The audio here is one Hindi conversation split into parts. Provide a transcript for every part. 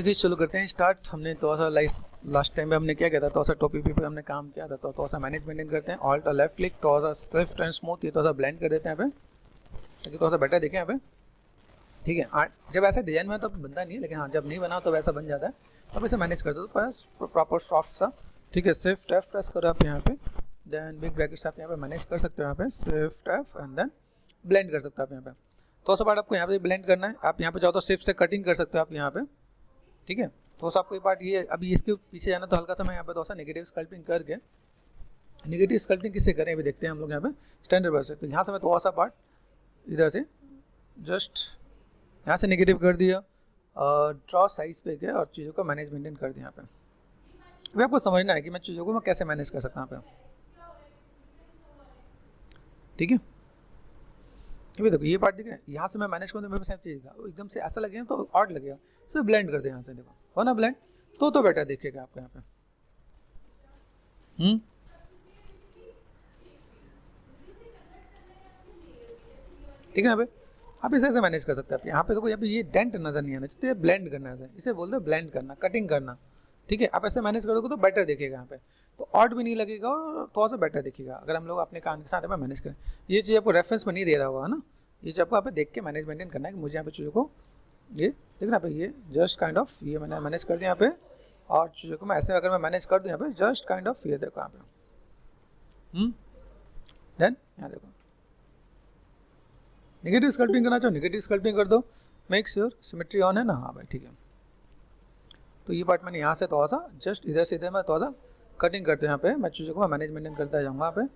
गाइस चलो करते हैं स्टार्ट। हमने थोड़ा सा लास्ट टाइम में हमने क्या किया था, थोड़ा सा टॉपिक पे हमने काम किया था। तो थोड़ा सा मैनेज मेंटेन करते हैं, ऑल्ट और लेफ्ट क्लिक, थोड़ा सा स्विफ्ट एंड स्मूथ, ये थोड़ा सा ब्लेंड कर देते हैं यहाँ पे ताकि थोड़ा सा बेटर दिखे यहाँ पे। ठीक है, जब ऐसा डिजाइन में तो बनता नहीं है, लेकिन हाँ जब नहीं बना तो वैसा बन जाता है। अब इसे मैनेज कर दो तो प्रॉपर सॉफ्ट सा। ठीक है, शिफ्ट एफ प्रेस करो आप यहाँ पे, देन बिग ब्रैकेट्स आप यहाँ पे मैनेज कर सकते हो। यहाँ पे shift F and then blend कर सकते हो आप यहाँ पे। तो सब पार्ट आपको यहाँ पे ब्लेंड करना है। आप यहाँ पे चाहो तो शिफ्ट से कटिंग कर सकते हो आप यहाँ पे। ठीक है, तो आपको ये पार्ट ये अभी इसके पीछे जाना तो हल्का सा मैं यहाँ पे थोड़ा सा नेगेटिव स्कल्पिंग करके, नेगेटिव स्कल्पिंग किससे करें अभी देखते हैं हम लोग यहाँ पे स्टैंडर्ड वर्ड से। तो यहाँ से मैं थोड़ा सा पार्ट इधर से जस्ट यहाँ से नेगेटिव कर दिया और ड्रॉ साइज पे गया और चीज़ों को मैनेज मेंटेन कर दिया यहाँ पे। अभी आपको समझना है कि मैं चीज़ों को मैं कैसे मैनेज कर सकता हूँ यहाँ पे। ठीक है, अभी देखो ये पार्ट दिख रहा है, यहाँ से मैं मैनेज करूँ तो मेरे पास चीज़ एकदम से ऐसा लगेगा तो ऑड लगेगा, सिर्फ ब्लेंड कर दे यहाँ से। देखो हो ना ब्लेंड, तो बेटर दिखेगा आपको यहाँ पे। ठीक है, यहाँ पे आप इसे ऐसे मैनेज कर सकते हैं। यहाँ पे देखो यहाँ पे ये डेंट नजर नहीं आना चाहिए, ब्लेंड करना है, इसे बोलते हैं ब्लेंड करना, कटिंग करना। ठीक है, आप ऐसे मैनेज करोगे तो बेटर दिखेगा यहाँ पे, तो ऑड भी नहीं लगेगा और थोड़ा सा बेटर दिखेगा अगर हम लोग अपने काम के साथ में मैनेज करें। ये चीज़ आपको रेफरेंस में नहीं दे रहा होगा ना, ये चीज़ आपको यहाँ पे देख के मैनेज मेंटेन करना है कि मुझे यहाँ पे चीज़ों को ये देखना पे, ये जस्ट काइंड ऑफ ये मैंने मैनेज कर दिया यहाँ पे, और चीज़ों को मैं ऐसे अगर मैं मैनेज कर दूँ यहाँ पे जस्ट काइंड ऑफ ये देखो यहाँ पे। देन यहाँ देखो नेगेटिव स्कल्पिंग करना चाहो नेगेटिव स्कल्पिंग कर दो, मेक श्योर सिमेट्री ऑन है ना। हाँ भाई ठीक है, तो ये पार्ट मैंने यहाँ से थोड़ा सा जस्ट इधर से इधर मैं थोड़ा सा कटिंग करते हैं यहाँ पे, मैं चीज़ों को मैं मैनेज मेंटेन करता जाऊँगा यहाँ पे,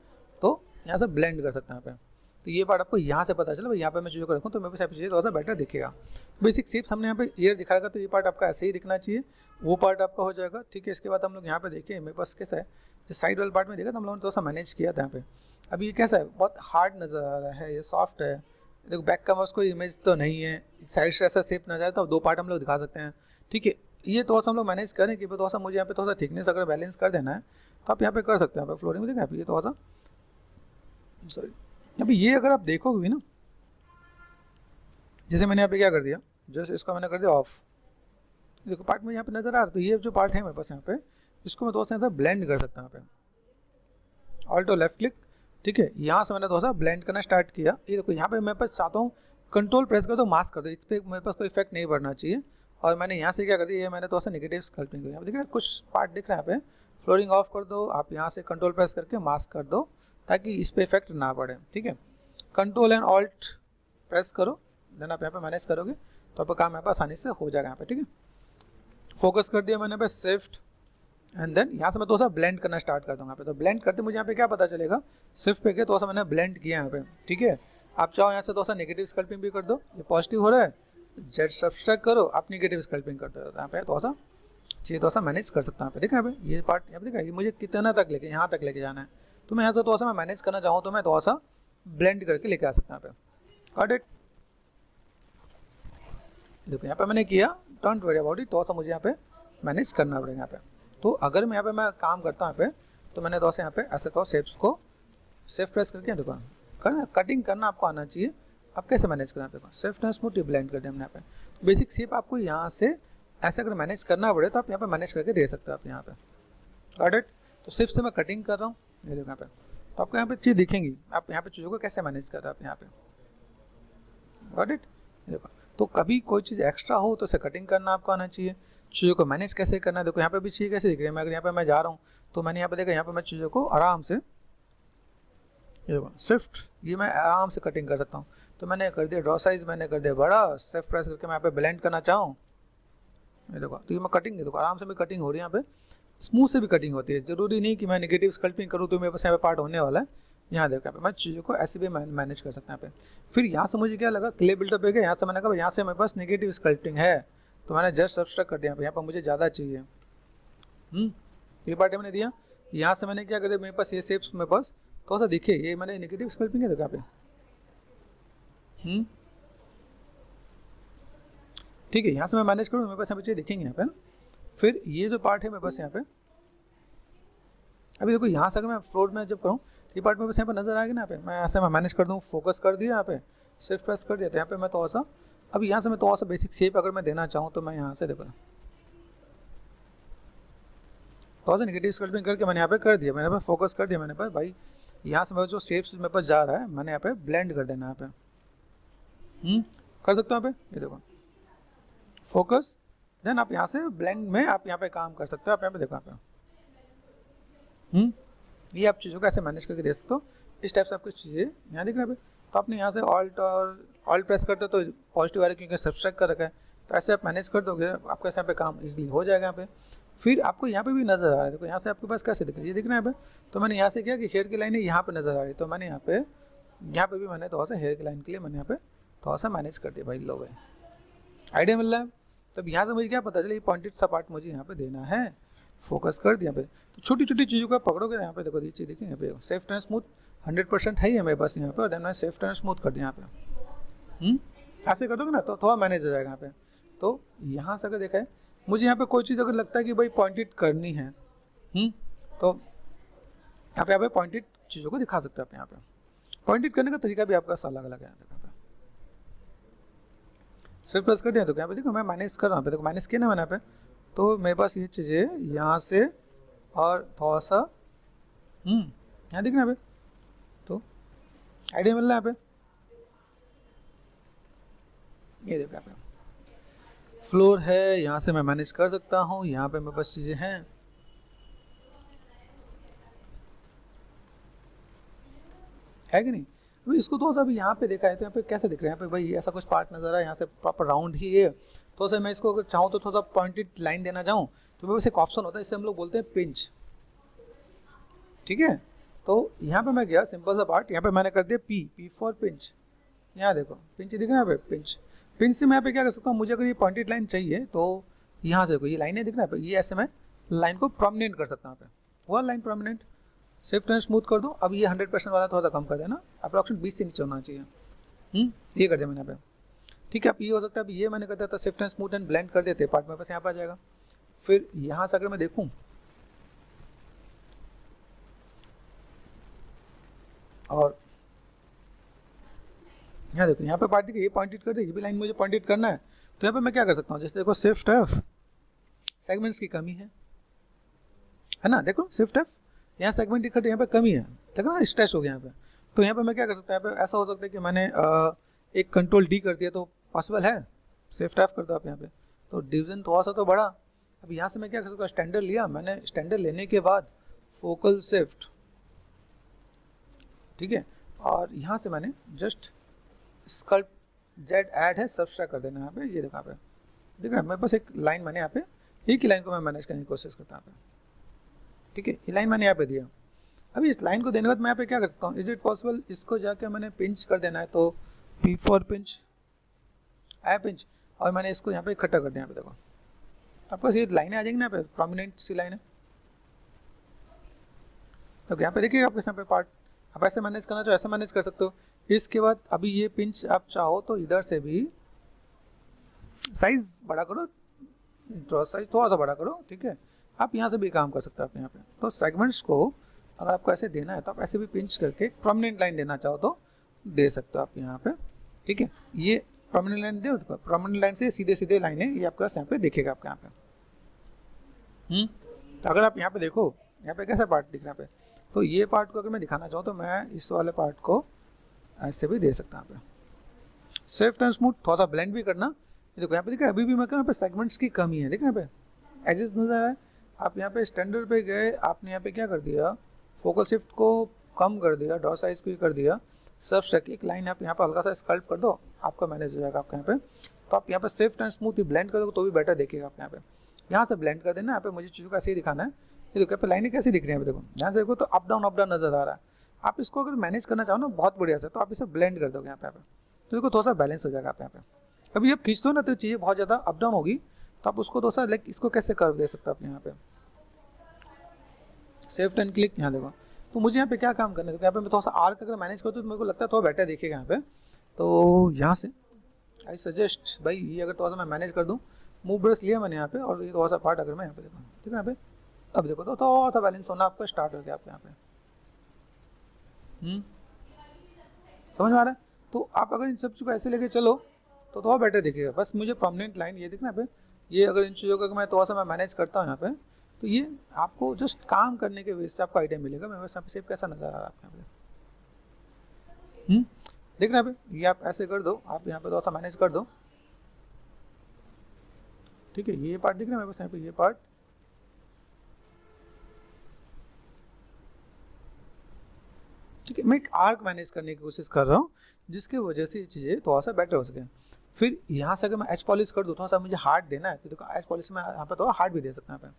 तो यहाँ से ब्लेंड कर सकते हैं यहाँ पे। तो ये पार्ट आपको यहाँ से पता चला भाई यहाँ पे मैं चीज़ों को रखूँ तो मेरे पास चीज़ें थोड़ा सा बेटर दिखेगा। तो बेसिक शेप्स हमने यहाँ पे ईयर दिखाएगा, तो ये पार्ट आपका ऐसे ही दिखना चाहिए, वो पार्ट आपका हो जाएगा। ठीक है, इसके बाद हम लोग यहाँ पे देखिए मेरे पास कैसा है, जो साइड वाले पार्ट में देखा तो हम लोगों ने थोड़ा सा मैनेज किया था यहाँ पे। अब ये कैसा है, बहुत हार्ड नज़र आ रहा है, ये सॉफ्ट है। देखो बैक का बस कोई इमेज तो नहीं है, साइड से ऐसा शेप ना जाए तो दो पार्ट हम लोग दिखा सकते हैं। ठीक है, ये थोड़ा सा हम लोग मैनेज करें कि थोड़ा सा मुझे यहाँ पे थोड़ा सा थिकनेस अगर बैलेंस कर देना है तो आप यहाँ पे कर सकते हैं। यहाँ पे फ्लोरिंग में देखा ये थोड़ा सा सॉरी, अभी ये अगर आप देखोगे भी ना, जैसे मैंने यहाँ पे क्या कर दिया, जैसे इसको मैंने कर दिया ऑफ, देखो पार्ट में यहाँ पे नजर आ रहा है। तो ये जो पार्ट है मेरे पास यहाँ पे, इसको मैं थोड़ा सा ब्लेंड कर सकता हूँ यहाँ पे, ऑल्ट और लेफ्ट क्लिक। ठीक है, यहाँ से मैंने थोड़ा सा ब्लेंड करना स्टार्ट किया। ये देखो यहाँ पे मेरे पास चाहता हूँ कंट्रोल प्रेस कर दो, मास्क कर दो, इस पर मेरे पास कोई इफेक्ट नहीं पड़ना चाहिए। और मैंने यहाँ से क्या कर दिया, ये मैंने थोड़ा सा नेगेटिव स्कल्पिंग किया। दिख रहा है कुछ पार्ट दिख रहा है यहाँ पे, फ्लोरिंग ऑफ कर दो आप, यहाँ से कंट्रोल प्रेस करके मास्क कर दो ताकि इस पर इफेक्ट ना पड़े। ठीक है, कंट्रोल एंड ऑल्ट प्रेस करो, देन आप यहाँ पे मैनेज करोगे तो आपका काम यहाँ पे आसानी से हो जाएगा यहाँ पे। ठीक है, फोकस कर दिया मैंने पे शिफ्ट एंड देन यहाँ से मैं थोड़ा सा ब्लेंड करना स्टार्ट कर दूँगा यहाँ पे। तो ब्लेंड करते मुझे यहाँ पे क्या पता चलेगा, शिफ्ट पे गए थोड़ा सा मैंने ब्लेंड किया यहाँ पे। ठीक है, आप चाहो यहाँ से थोड़ा सा नेगेटिव स्कल्पिंग भी कर दो, ये पॉजिटिव हो रहा है, जेड सब्सट्रैक्ट करो, आप नेगेटिव स्कल्पिंग करते हो, यहाँ पे थोड़ा सा चाहिए थोड़ा सा मैनेज कर सकता हूँ यहाँ पे। देखा यहाँ पे ये पार्ट यहाँ पे देखा, ये मुझे कितना तक लेके यहाँ तक लेके जाना है, तो मैं यहाँ से थोड़ा सा मैं मैनेज करना चाहूँ तो मैं थोड़ा सा ब्लेंड करके लेके आ सकता हूँ यहाँ पे। गॉट इट, देखो यहाँ पे मैंने किया, डोंट वरी अबाउट इट, थोड़ा सा मुझे यहाँ पे मैनेज करना पड़ेगा यहाँ पे। तो अगर मैं यहाँ पे मैं काम करता हूँ यहाँ पे, तो मैंने थोड़ा सा यहाँ पे ऐसे थोड़ा शेप्स को सेफ प्रेस करके देखो करना, कटिंग करना आपको आना चाहिए। आप कैसे मैनेज करना, देखो सेफ एंड स्मूथ ब्लेंड कर दें हमने यहाँ पे। तो बेसिक शेप आपको यहाँ से ऐसे अगर मैनेज करना पड़े तो आप यहाँ पे मैनेज करके दे सकते हो आप यहाँ पे। गॉट इट, तो सिर्फ से मैं कटिंग कर रहा हूँ, ये देखो यहाँ पे, तो आपको यहाँ पे चीज़ दिखेंगी, आप यहाँ पे चीज़ों को कैसे मैनेज कर रहे हो आप यहाँ पे। गॉट इट, देखो तो कभी कोई चीज़ एक्स्ट्रा हो तो उसे कटिंग करना आपको आना चाहिए, चीज़ों को मैनेज कैसे करना है। देखो यहाँ पे भी चीज़ कैसे दिख रही है, मैं अगर यहाँ पे मैं जा रहा हूँ तो मैंने यहाँ पे देखा, यहाँ पे मैं चीज़ों को आराम से शिफ्ट ये मैं आराम से कटिंग कर सकता हूँ। तो मैंने कर दिया ड्रॉ साइज, मैंने कर दिया बड़ा, शिफ्ट प्रेस करके मैं यहाँ पे ब्लेंड करना चाहूँ, ये देखो तो ये मैं कटिंग, देखो आराम से भी कटिंग हो रही है यहाँ पे, स्मूथ से भी कटिंग होती है। जरूरी नहीं कि मैं नेगेटिव स्कल्पिंग करूँ तो मेरे पास यहाँ पे पार्ट होने वाला है। यहाँ देखो यहाँ पे मैं चीज़ों को ऐसे भी मैनेज कर सकता हूँ यहाँ पे। फिर यहाँ से मुझे क्या लगा, क्ले बिल्डअप पे गया, यहाँ से मैंने कहा यहाँ से मेरे पास नेगेटिव स्कल्पिंग है, तो मैंने जस्ट सब्सट्रैक्ट कर दिया यहाँ पे मुझे ज़्यादा चाहिए। ये पार्ट मैंने दिया, यहाँ से मैंने क्या कर दिया, मेरे पास ये शेप्स मेरे पास थोड़ा सा दिखे, ये मैंने नेगेटिव स्कल्पिंग है देखो यहाँ पे। ठीक है, यहाँ से मैं मैनेज करूँ, मेरे पास यहाँ पे दिखेंगे यहाँ पे ना। फिर ये जो पार्ट है मेरे पास यहाँ पे, अभी देखो यहाँ से अगर मैं फ्लोर में जब करूँ ये पार्ट मेरे पास यहाँ पे नजर आएगा ना, यहाँ पे मैं ऐसे मैं मैनेज कर दूँ, फोकस कर दिया यहाँ पे, शिफ्ट प्रेस कर दिया, तो यहाँ पे मैं थोड़ा सा, अभी यहाँ से मैं थोड़ा सा बेसिक शेप अगर मैं देना चाहूँ तो मैं यहाँ से देखो थोड़ा सा नेगेटिव स्कल्पिंग करके मैंने यहाँ पे कर दिया, मैंने फोकस कर दिया मैंने पे भाई। यहाँ से मेरा जो शेप्स मेरे पास जा रहा है मैंने यहाँ पे ब्लेंड कर देना यहाँ पे। कर सकते हो यहाँ पे, ये देखो फोकस, देन आप यहाँ से ब्लेंड में आप यहाँ पे काम कर सकते हो। आप यहाँ पे देखो यहाँ पे ये आप चीज़ों को ऐसे मैनेज करके दे सकते हो। इस टाइप से आपकी चीज़ें यहाँ दिख रहा है। तो आपने यहाँ से ऑल्ट प्रेस करते हो तो पॉजिटिव आ रहा है क्योंकि सब्सट्रैक्ट कर रखा है। तो ऐसे आप मैनेज कर दोगे, आपका यहाँ पे काम इजीली हो जाएगा यहाँ पे। फिर आपको यहाँ पे भी नजर आ रहा है, देखो यहाँ से आपके पास कैसे दिख रहा है, ये दिख रहा है यहाँ पे। तो मैंने यहाँ से किया कि हेयर की लाइन यहाँ पे नजर आ रही है, तो मैंने यहाँ पे भी मैंने थोड़ा सा हेयर की लाइन के लिए मैंने यहाँ पे थोड़ा सा मैनेज कर दिया भाई। लो भाई आइडिया मिल रहा है। तब यहाँ से मुझे क्या पता चला, ये पॉइंटेड सा पार्ट मुझे यहाँ पे देना है, फोकस कर दिया यहाँ पे। तो छोटी छोटी चीज़ों को आप पकड़ोगे यहाँ पे, देखो ये चीज़ देखिए यहाँ पे सेफ्ट एंड स्मूथ 100% है ही मेरे पास यहाँ पे, और देन मैं सेफ्ट एंड स्मूथ कर दिया यहाँ पे। ऐसे कर दोगे ना तो थोड़ा मैनेज हो जाएगा यहाँ पे। तो यहाँ से अगर देखा है मुझे यहाँ पे कोई चीज़ अगर लगता है कि भाई पॉइंटेड करनी है, तो आप यहाँ पे पॉइंटेड चीज़ों को दिखा सकते हो आप यहाँ पे। पॉइंटेड करने का तरीका भी आपका अलग अलग है। यहाँ पे सिर्फ प्रेस कर दिया तो यहाँ पे देखो मैं मैनेज कर रहा हूँ, देखो मैनेज किया ना मैंने यहाँ पे। तो मेरे पास ये चीज़ें यहाँ से और थोड़ा सा यहाँ दिख रहा है यहाँ पे, तो आइडिया मिल रहा है यहाँ पे। ये देखो यहाँ पे फ्लोर है, यहाँ से मैं मैनेज कर सकता हूँ, यहाँ पे मेरे पास चीज़ें हैं। है कि नहीं? अभी इसको थोड़ा सा अभी यहाँ पे देखा है तो यहाँ पे कैसे दिख रहा है, यहाँ पे भाई ऐसा कुछ पार्ट नजर आया, यहाँ से प्रॉपर राउंड ही है। तो सर मैं इसको अगर चाहूँ तो थोड़ा सा पॉइंटेड लाइन देना चाहूँ तो मेरे पास एक ऑप्शन होता है, इसे हम लोग बोलते हैं पिंच। ठीक है, तो यहाँ पे मैं गया सिंपल सा पार्ट, यहाँ पे मैंने कर दिया पी फॉर पिंच। यहाँ देखो पिंच दिख रहा है यहाँ पे, पिंच से मैं यहाँ पे क्या कर सकता हूँ, मुझे अगर ये पॉइंटेड लाइन चाहिए तो यहाँ से देखो ये लाइनें दिख रहा है, ये ऐसे मैं लाइन को प्रोमिनेंट कर सकता हूँ यहाँ पे। वो line prominent, shift and smooth कर दो। अब ये 100% वाला थोड़ा सा कम कर देना, अप्रॉक्सिमेट 20 से नीचे होना चाहिए। ये कर दिया मैंने यहाँ पे। ठीक है, अब ये हो सकता है अब ये मैंने कर दिया था shift and smooth and blend कर देते, पार्ट मेरे पास यहाँ पर आ जाएगा। फिर यहाँ से अगर मैं देखूँ और यहाँ देखो यहाँ पे पार्ट देखिए ये पॉइंटेड कर दे, ये भी लाइन मुझे पॉइंटेड करना है। तो यहाँ पे मैं क्या कर सकता हूँ, जैसे देखो शिफ्ट एफ, सेगमेंट्स की कमी है ना, देखो शिफ्ट एफ यहाँ सेगमेंट दिखा यहाँ पे कमी है, देखो ना स्ट्रेच हो गया यहाँ पे। तो यहाँ पे मैं क्या कर सकता हूँ, यहाँ पे ऐसा हो सकता है कि मैंने एक कंट्रोल डी कर दिया, तो पॉसिबल है, शिफ्ट एफ कर दो आप यहाँ पे, तो डिवीजन थोड़ा सा तो बड़ा। अब यहाँ से मैं क्या कर सकता हूँ, स्टैंडर्ड लिया मैंने, स्टैंडर्ड लेने के बाद फोकल शिफ्ट, ठीक है, और यहाँ से मैंने जस्ट स्कल्प जेड ऐड है सब्सट्रैक्ट कर देना यहाँ पे। ये देखो यहाँ पे देख रहा है मेरे पास एक लाइन मैंने यहाँ पे, एक ही लाइन को मैं मैनेज करने की कोशिश करता हूँ यहाँ पे। ठीक है, ये लाइन मैंने यहाँ पे दिया। अभी इस लाइन को देने के बाद मैं यहाँ पे क्या कर सकता हूँ, इज इट पॉसिबल इसको जाके मैंने पिंच कर देना है, तो P for pinch, I pinch, और मैंने इसको यहाँ पे इकट्ठा कर दिया। यहाँ पे देखो आपके पास ये लाइनें आ जाएंगी ना यहाँ पे, प्रोमिनेंट सी लाइन है। तो यहाँ पे देखिए आपके यहाँ पे पार्ट आप ऐसे मैनेज करना चाहो ऐसे मैनेज कर सकते हो। इसके बाद अभी ये पिंच आप चाहो तो इधर से भी साइज बड़ा करो, ड्रॉ साइज थोड़ा सा बड़ा करो, ठीक है, आप यहाँ से भी काम कर सकते हो आप यहाँ पे। तो सेगमेंट्स को अगर आपको ऐसे देना है तो आप ऐसे भी पिंच करके प्रोमिनेंट लाइन देना चाहो तो दे सकते हो आप यहाँ पे। ठीक है, ये प्रोमिनेंट लाइन दे, प्रोमिनेंट लाइन से सीधे सीधे लाइन है ये आपके पास यहाँ पे दिखेगा आपके यहाँ पे। तो अगर आप यहाँ पे देखो यहाँ पे कैसा पार्ट दिख रहा है, तो ये पार्ट को अगर मैं दिखाना चाहूँ तो मैं इस वाले पार्ट को ऐसे भी दे सकता हूँ यहाँ पे। सॉफ्ट एंड स्मूथ, थोड़ा सा ब्लेंड भी करना। ये देखो यहाँ पे देखा अभी भी मैं यहाँ पे सेगमेंट्स की कमी है, देखो यहाँ पे एजेस नजर आ रहा है। आप यहाँ पे स्टैंडर्ड पे गए, आपने यहाँ पे क्या कर दिया, फोकल शिफ्ट को कम कर दिया, डॉ साइज को कर दिया, सब स्ट्रक एक लाइन आप यहाँ पे हल्का सा स्कल्प कर दो, आपका मैनेज हो जाएगा आपका यहाँ पे। तो आप यहाँ पे soft and smooth he blend कर दो तो भी बेटर देखेगा आप यहाँ पे। यहाँ से ब्लेंड कर देना, यहाँ पे मुझे चीज़ों को ऐसे ही दिखाना है। ये देखो यहाँ पे लाइनें कैसी दिख रही है, देखो यहाँ से देखो तो अप डाउन नजर आ रहा है। आप इसको अगर मैनेज करना चाहो ना बहुत बढ़िया से, तो आप इसे ब्लेंड कर दोगे यहाँ पे, तो देखो थोड़ा सा बैलेंस हो जाएगा आप यहाँ पे। अभी आप खींचते हो ना तो चीज़ें बहुत ज़्यादा अप डाउन होगी, तो आप उसको थोड़ा सा लाइक इसको कैसे कर्व दे सकते हो आप यहाँ पे, सेफ्ट एंड क्लिक। यहाँ देखो तो मुझे यहाँ पे क्या काम करना है, तो यहाँ पे मैं थोड़ा सा आर्क अगर मैनेज करता हूँ तो मेरे को लगता है थोड़ा बेटर दिखेगा यहाँ पे। तो यहाँ से आई सजेस्ट भाई ये अगर थोड़ा सा मैं मैनेज कर दूँ, मूव ब्रश लिया मैंने यहाँ पे, और ये थोड़ा सा पार्ट अगर मैं यहाँ पे देखूँ, ठीक है यहाँ पे, अब देखो तो थोड़ा सा बैलेंस होना आपका स्टार्ट हो गया आपके यहाँ पे। समझ में आ रहा है? तो आप अगर इन सब चीज़ को ऐसे लेके चलो तो थोड़ा बेटर दिखेगा। बस मुझे प्रोमिनेंट लाइन ये दिखना पे, ये अगर इन चीज़ों को मैं थोड़ा सा मैं मैनेज करता हूँ यहाँ पे, तो ये आपको जस्ट काम करने के वजह से आपको आइडिया मिलेगा मेरे पास यहाँ पे शेप कैसा नजर आ रहा है आपके यहाँ पे। देख रहे हैं ये आप ऐसे कर दो, आप यहाँ पे थोड़ा सा मैनेज कर दो, ठीक है। ये पार्ट दिख रहा है मेरे पास यहाँ पे, ये पार्ट, ठीक है। मैं एक आर्क मैनेज करने की कोशिश कर रहा हूँ जिसकी वजह से ये चीज़ें थोड़ा सा बेटर हो सके। फिर यहाँ से अगर मैं एच पॉलिश कर दूँ, थोड़ा सा मुझे हार्ड देना है तो देखो एच पॉलिश में यहाँ पे थोड़ा हार्ड भी दे सकते हैं यहाँ पे।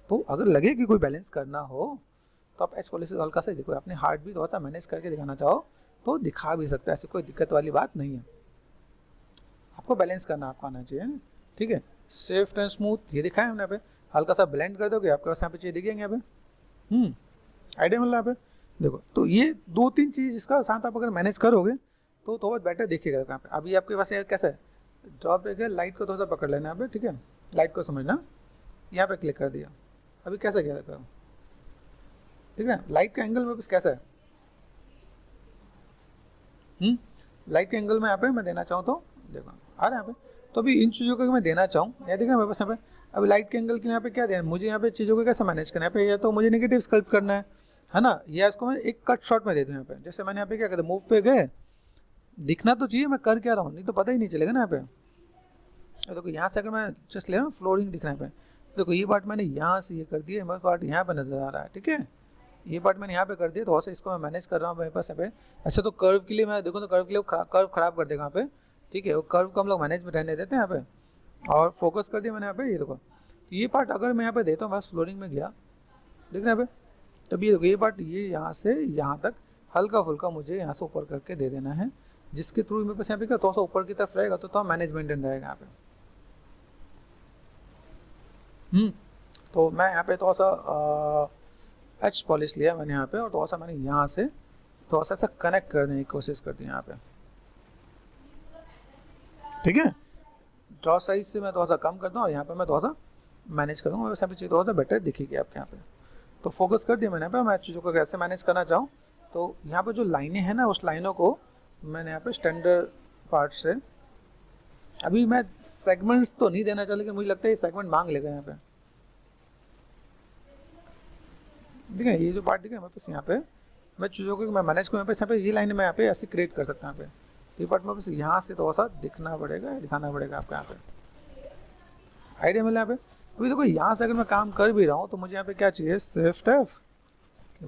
तो अगर लगे कि कोई बैलेंस करना हो तो आप एच पॉलिश हल्का सा देखो, अपने हार्ड भी थोड़ा सा मैनेज करके दिखाना चाहो तो दिखा भी सकते हैं, ऐसी कोई दिक्कत वाली बात नहीं है। आपको बैलेंस करना आपको आना चाहिए, ठीक है। सॉफ्ट एंड स्मूथ ये दिखाया हमने यहाँ पे, हल्का सा ब्लेंड कर दोगे आपके पास यहाँ पे चीज़ दिखेंगे यहाँ पे। आइडिया मिल रहा है यहाँ पे देखो। तो ये 2-3 चीज़ इसका साथ आप अगर मैनेज करोगे तो बहुत बेटर दिखेगा यहाँ पे। अभी आपके पास ये कैसा है, ड्रॉप एक है, लाइट को थोड़ा सा पकड़ लेना यहाँ पे, ठीक है। लाइट को समझना, यहाँ पे क्लिक कर दिया, अभी कैसा गया देखो, ठीक है। लाइट का एंगल में बस कैसा है, लाइट के एंगल में यहाँ पे मैं देना चाहूँ तो देखो आ रहा है यहाँ पे। तो अभी इन चीज़ों को मैं देना चाहूँ, यहाँ देख रहे हैं मेरे पास यहाँ पे। अभी लाइट के एंगल के यहाँ पे क्या देना, मुझे यहाँ पे चीज़ों को कैसे मैनेज करना है यहाँ पे, या तो मुझे नेगेटिव स्कल्प करना है ना, या इसको मैं एक कट शॉट में दे दूँ यहाँ पे। जैसे मैंने यहाँ पे क्या कहते मूव पे गए, दिखना तो चाहिए मैं कर क्या रहा हूँ, नहीं तो पता ही नहीं चलेगा ना यहाँ पे। देखो यहाँ से अगर मैं जस्ट ले रहा हूँ फ्लोरिंग दिखना है पे, देखो ये पार्ट मैंने यहाँ से ये कर दिया, मेरा पार्ट यहाँ पे नजर आ रहा है, ठीक है। ये पार्ट मैंने यहाँ पे कर दिया, तो वैसे इसको मैं मैनेज कर रहा हूँ मेरे पास यहाँ पे। ऐसे तो कर्व के लिए मैं देखो तो कर्व के लिए कर्व खराब कर देगा यहाँ पे, ठीक है। वो कर्व को हम लोग मैनेज में रहने देते हैं यहाँ पे, और फोकस कर दिया मैंने यहाँ पे। ये देखो तो ये पार्ट अगर मैं यहाँ पे देता हूँ, बस फ्लोरिंग में गया, देख रहे हैं यहाँ पे। तब ये देखो ये पार्ट ये यहाँ से यहाँ तक हल्का फुल्का मुझे यहाँ से ऊपर करके दे देना है, जिसके थ्रू मेरे पास यहाँ पे क्या थोड़ा सा ऊपर की तरफ रहेगा तो मैनेज मेंटेन रहेगा यहाँ पे। तो मैं यहाँ पे थोड़ा सा एच पॉलिश लिया मैंने यहाँ पे, और थोड़ा सा मैंने यहाँ से थोड़ा सा ऐसा कनेक्ट करने की कोशिश करती हूँ यहाँ पे, ठीक है। ड्रॉ साइज से मैं थोड़ा सा कम करता हूँ और यहाँ पे मैं थोड़ा सा मैनेज करूँगा, वैसे यहाँ पे चीज़ थोड़ा सा बेटर दिखेगी आपके यहाँ पे। तो फोकस कर दिया मैंने यहाँ पे, मैं चीज़ों को कैसे मैनेज करना चाहूँ। तो यहाँ पे जो लाइनें हैं ना, उस लाइनों को मैंने यहाँ पे स्टैंडर्ड पार्ट से, अभी मैं सेगमेंट्स तो नहीं देना चाह, लेकिन मुझे लगता है ये सेगमेंट मांग लेगा यहाँ पे, ठीक है। ये जो पार्ट दिख रहा है मेरे पास यहाँ पे, मैं चीज़ों को मैं मैनेज करूँ यहाँ पे ये लाइन में यहाँ पे ऐसे क्रिएट कर सकता हूँ यहाँ पे। तो ये पार्ट मेरे पास यहाँ से थोड़ा सा दिखाना पड़ेगा आपको यहाँ पे, आइडिया मिला यहाँ पे। अभी देखो यहाँ से अगर मैं काम कर भी रहा हूँ तो मुझे यहाँ पे क्या चाहिए, सिर्फ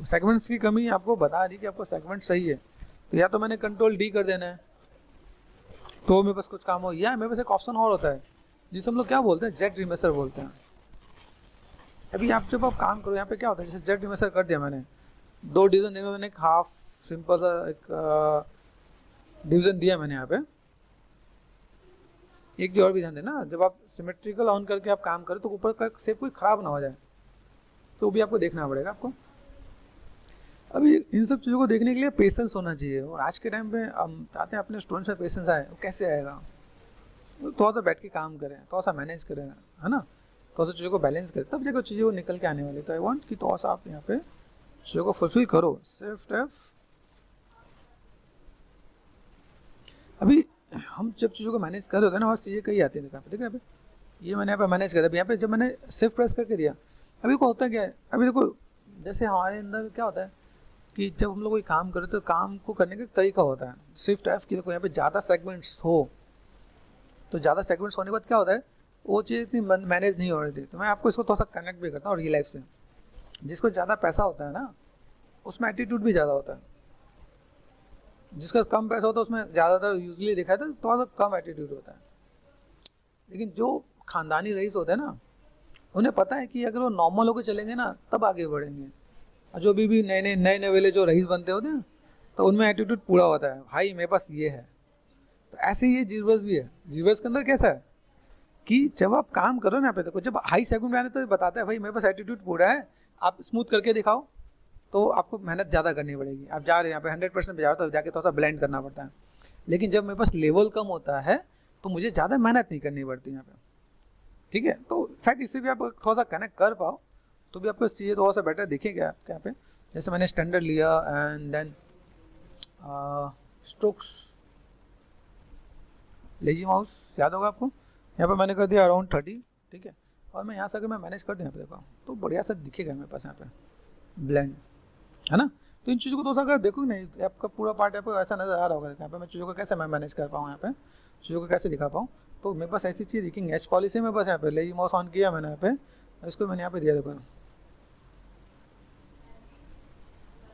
सेगमेंट्स की कमी आपको बता दी कि आपको सेगमेंट सही है, तो या तो मैंने कंट्रोल डी कर देना है तो मेरे पास कुछ काम हो, या मेरे पास एक ऑप्शन और होता है जिसे हम लोग क्या बोलते हैं, जेट रिमेसर बोलते हैं। अभी आप जब आप काम करो यहाँ पे क्या होता है, जैसे जेट रिमेसर कर दिया मैंने, 2 डिवीजन देने, मैंने एक हाफ सिंपल सा एक डिवीजन दिया मैंने यहाँ पे। एक चीज और भी ध्यान देना, जब आप सिमेट्रिकल ऑन करके आप काम करें तो ऊपर का शेप कोई खराब ना हो जाए, तो भी आपको देखना पड़ेगा आपको। अभी इन सब चीज़ों को देखने के लिए पेशेंस होना चाहिए, और आज के टाइम पे हम चाहते हैं अपने स्टूडेंट्स में पेशेंस आए, वो कैसे आएगा, थोड़ा सा बैठ के काम करें, थोड़ा सा मैनेज करें, है ना, थोड़ा सा चीज़ों को बैलेंस करें, तब देखो चीज़ें वो निकल के आने वाली। तो आई वांट कि थोड़ा सा आप यहाँ पे चीज़ों को फुलफिल करो, सिर्फ अभी हम जब चीज़ों को मैनेज कर रहे होते हैं ना, बस ये कहीं आती है, देखो यहाँ पे ये मैंने यहाँ पे मैनेज कर दिया। यहाँ पे जब मैंने शिफ्ट प्रेस करके दिया, अभी को होता क्या है, अभी देखो जैसे हमारे अंदर क्या होता है कि जब हम लोग कोई काम करते तो काम को करने का तरीका होता है, शिफ्ट एफ की देखो यहाँ पे ज़्यादा सेगमेंट्स हो, तो ज़्यादा सेगमेंट्स होने के बाद क्या होता है, वो चीज़ इतनी मैनेज नहीं हो रही थी। तो मैं आपको इसको थोड़ा सा कनेक्ट भी करता हूँ रियल लाइफ से। जिसको ज़्यादा पैसा होता है ना, उसमें एटीट्यूड भी ज़्यादा होता है, जिसका कम पैसा होता है उसमें ज़्यादातर यूजली देखा है तो थोड़ा सा कम एटीट्यूड होता है। लेकिन जो खानदानी रईस होते हैं ना, उन्हें पता है कि अगर वो नॉर्मल होकर चलेंगे ना तब आगे बढ़ेंगे। और जो भी नए वाले जो रईस बनते होते हैं तो उनमें एटीट्यूड पूरा होता है, भाई मेरे पास ये है। तो ऐसे ही ये जीवर्स भी है। जीवर्स के अंदर कैसा है कि जब आप काम करो ना, पे देखो जब हाई सेगमेंट में आने तो बताता है भाई मेरे पास एटीट्यूड पूरा है, आप स्मूथ करके दिखाओ, तो आपको मेहनत ज़्यादा करनी पड़ेगी। आप जा रहे हैं यहाँ पे 100% पे जा रहे हो तो जाके थोड़ा सा ब्लेंड करना पड़ता है। लेकिन जब मेरे पास लेवल कम होता है तो मुझे ज़्यादा मेहनत नहीं करनी पड़ती यहाँ पे, ठीक है। तो शायद इससे भी आप थोड़ा सा कनेक्ट कर पाओ तो भी आपको चीज़ें थोड़ा सा बेटर दिखेगा आपके यहाँ पे। जैसे मैंने स्टैंडर्ड लिया and then strokes, lazy mouse याद होगा आपको, यहाँ पे मैंने कर दिया अराउंड 30, ठीक है। और मैं यहाँ से अगर मैं मैनेज कर दूँ यहाँ पे देखो तो बढ़िया सा दिखेगा मेरे पास यहाँ पे ब्लेंड, है ना। तो इन चीज़ों को दोस्तों अगर देखो नहीं आपका पूरा पार्ट आपको ऐसा नजर आ रहा होगा यहाँ पे, मैं चीज़ों को कैसे मैं मैनेज कर पाऊँ, यहाँ पे चीज़ों को कैसे दिखा पाऊँ। तो मेरे पास ऐसी चीज़ दिखेंगे, एच पॉलिसी में बस यहाँ पे ले माउस ऑन किया मैंने यहाँ पे, इसको मैंने यहाँ पे दिया देखो,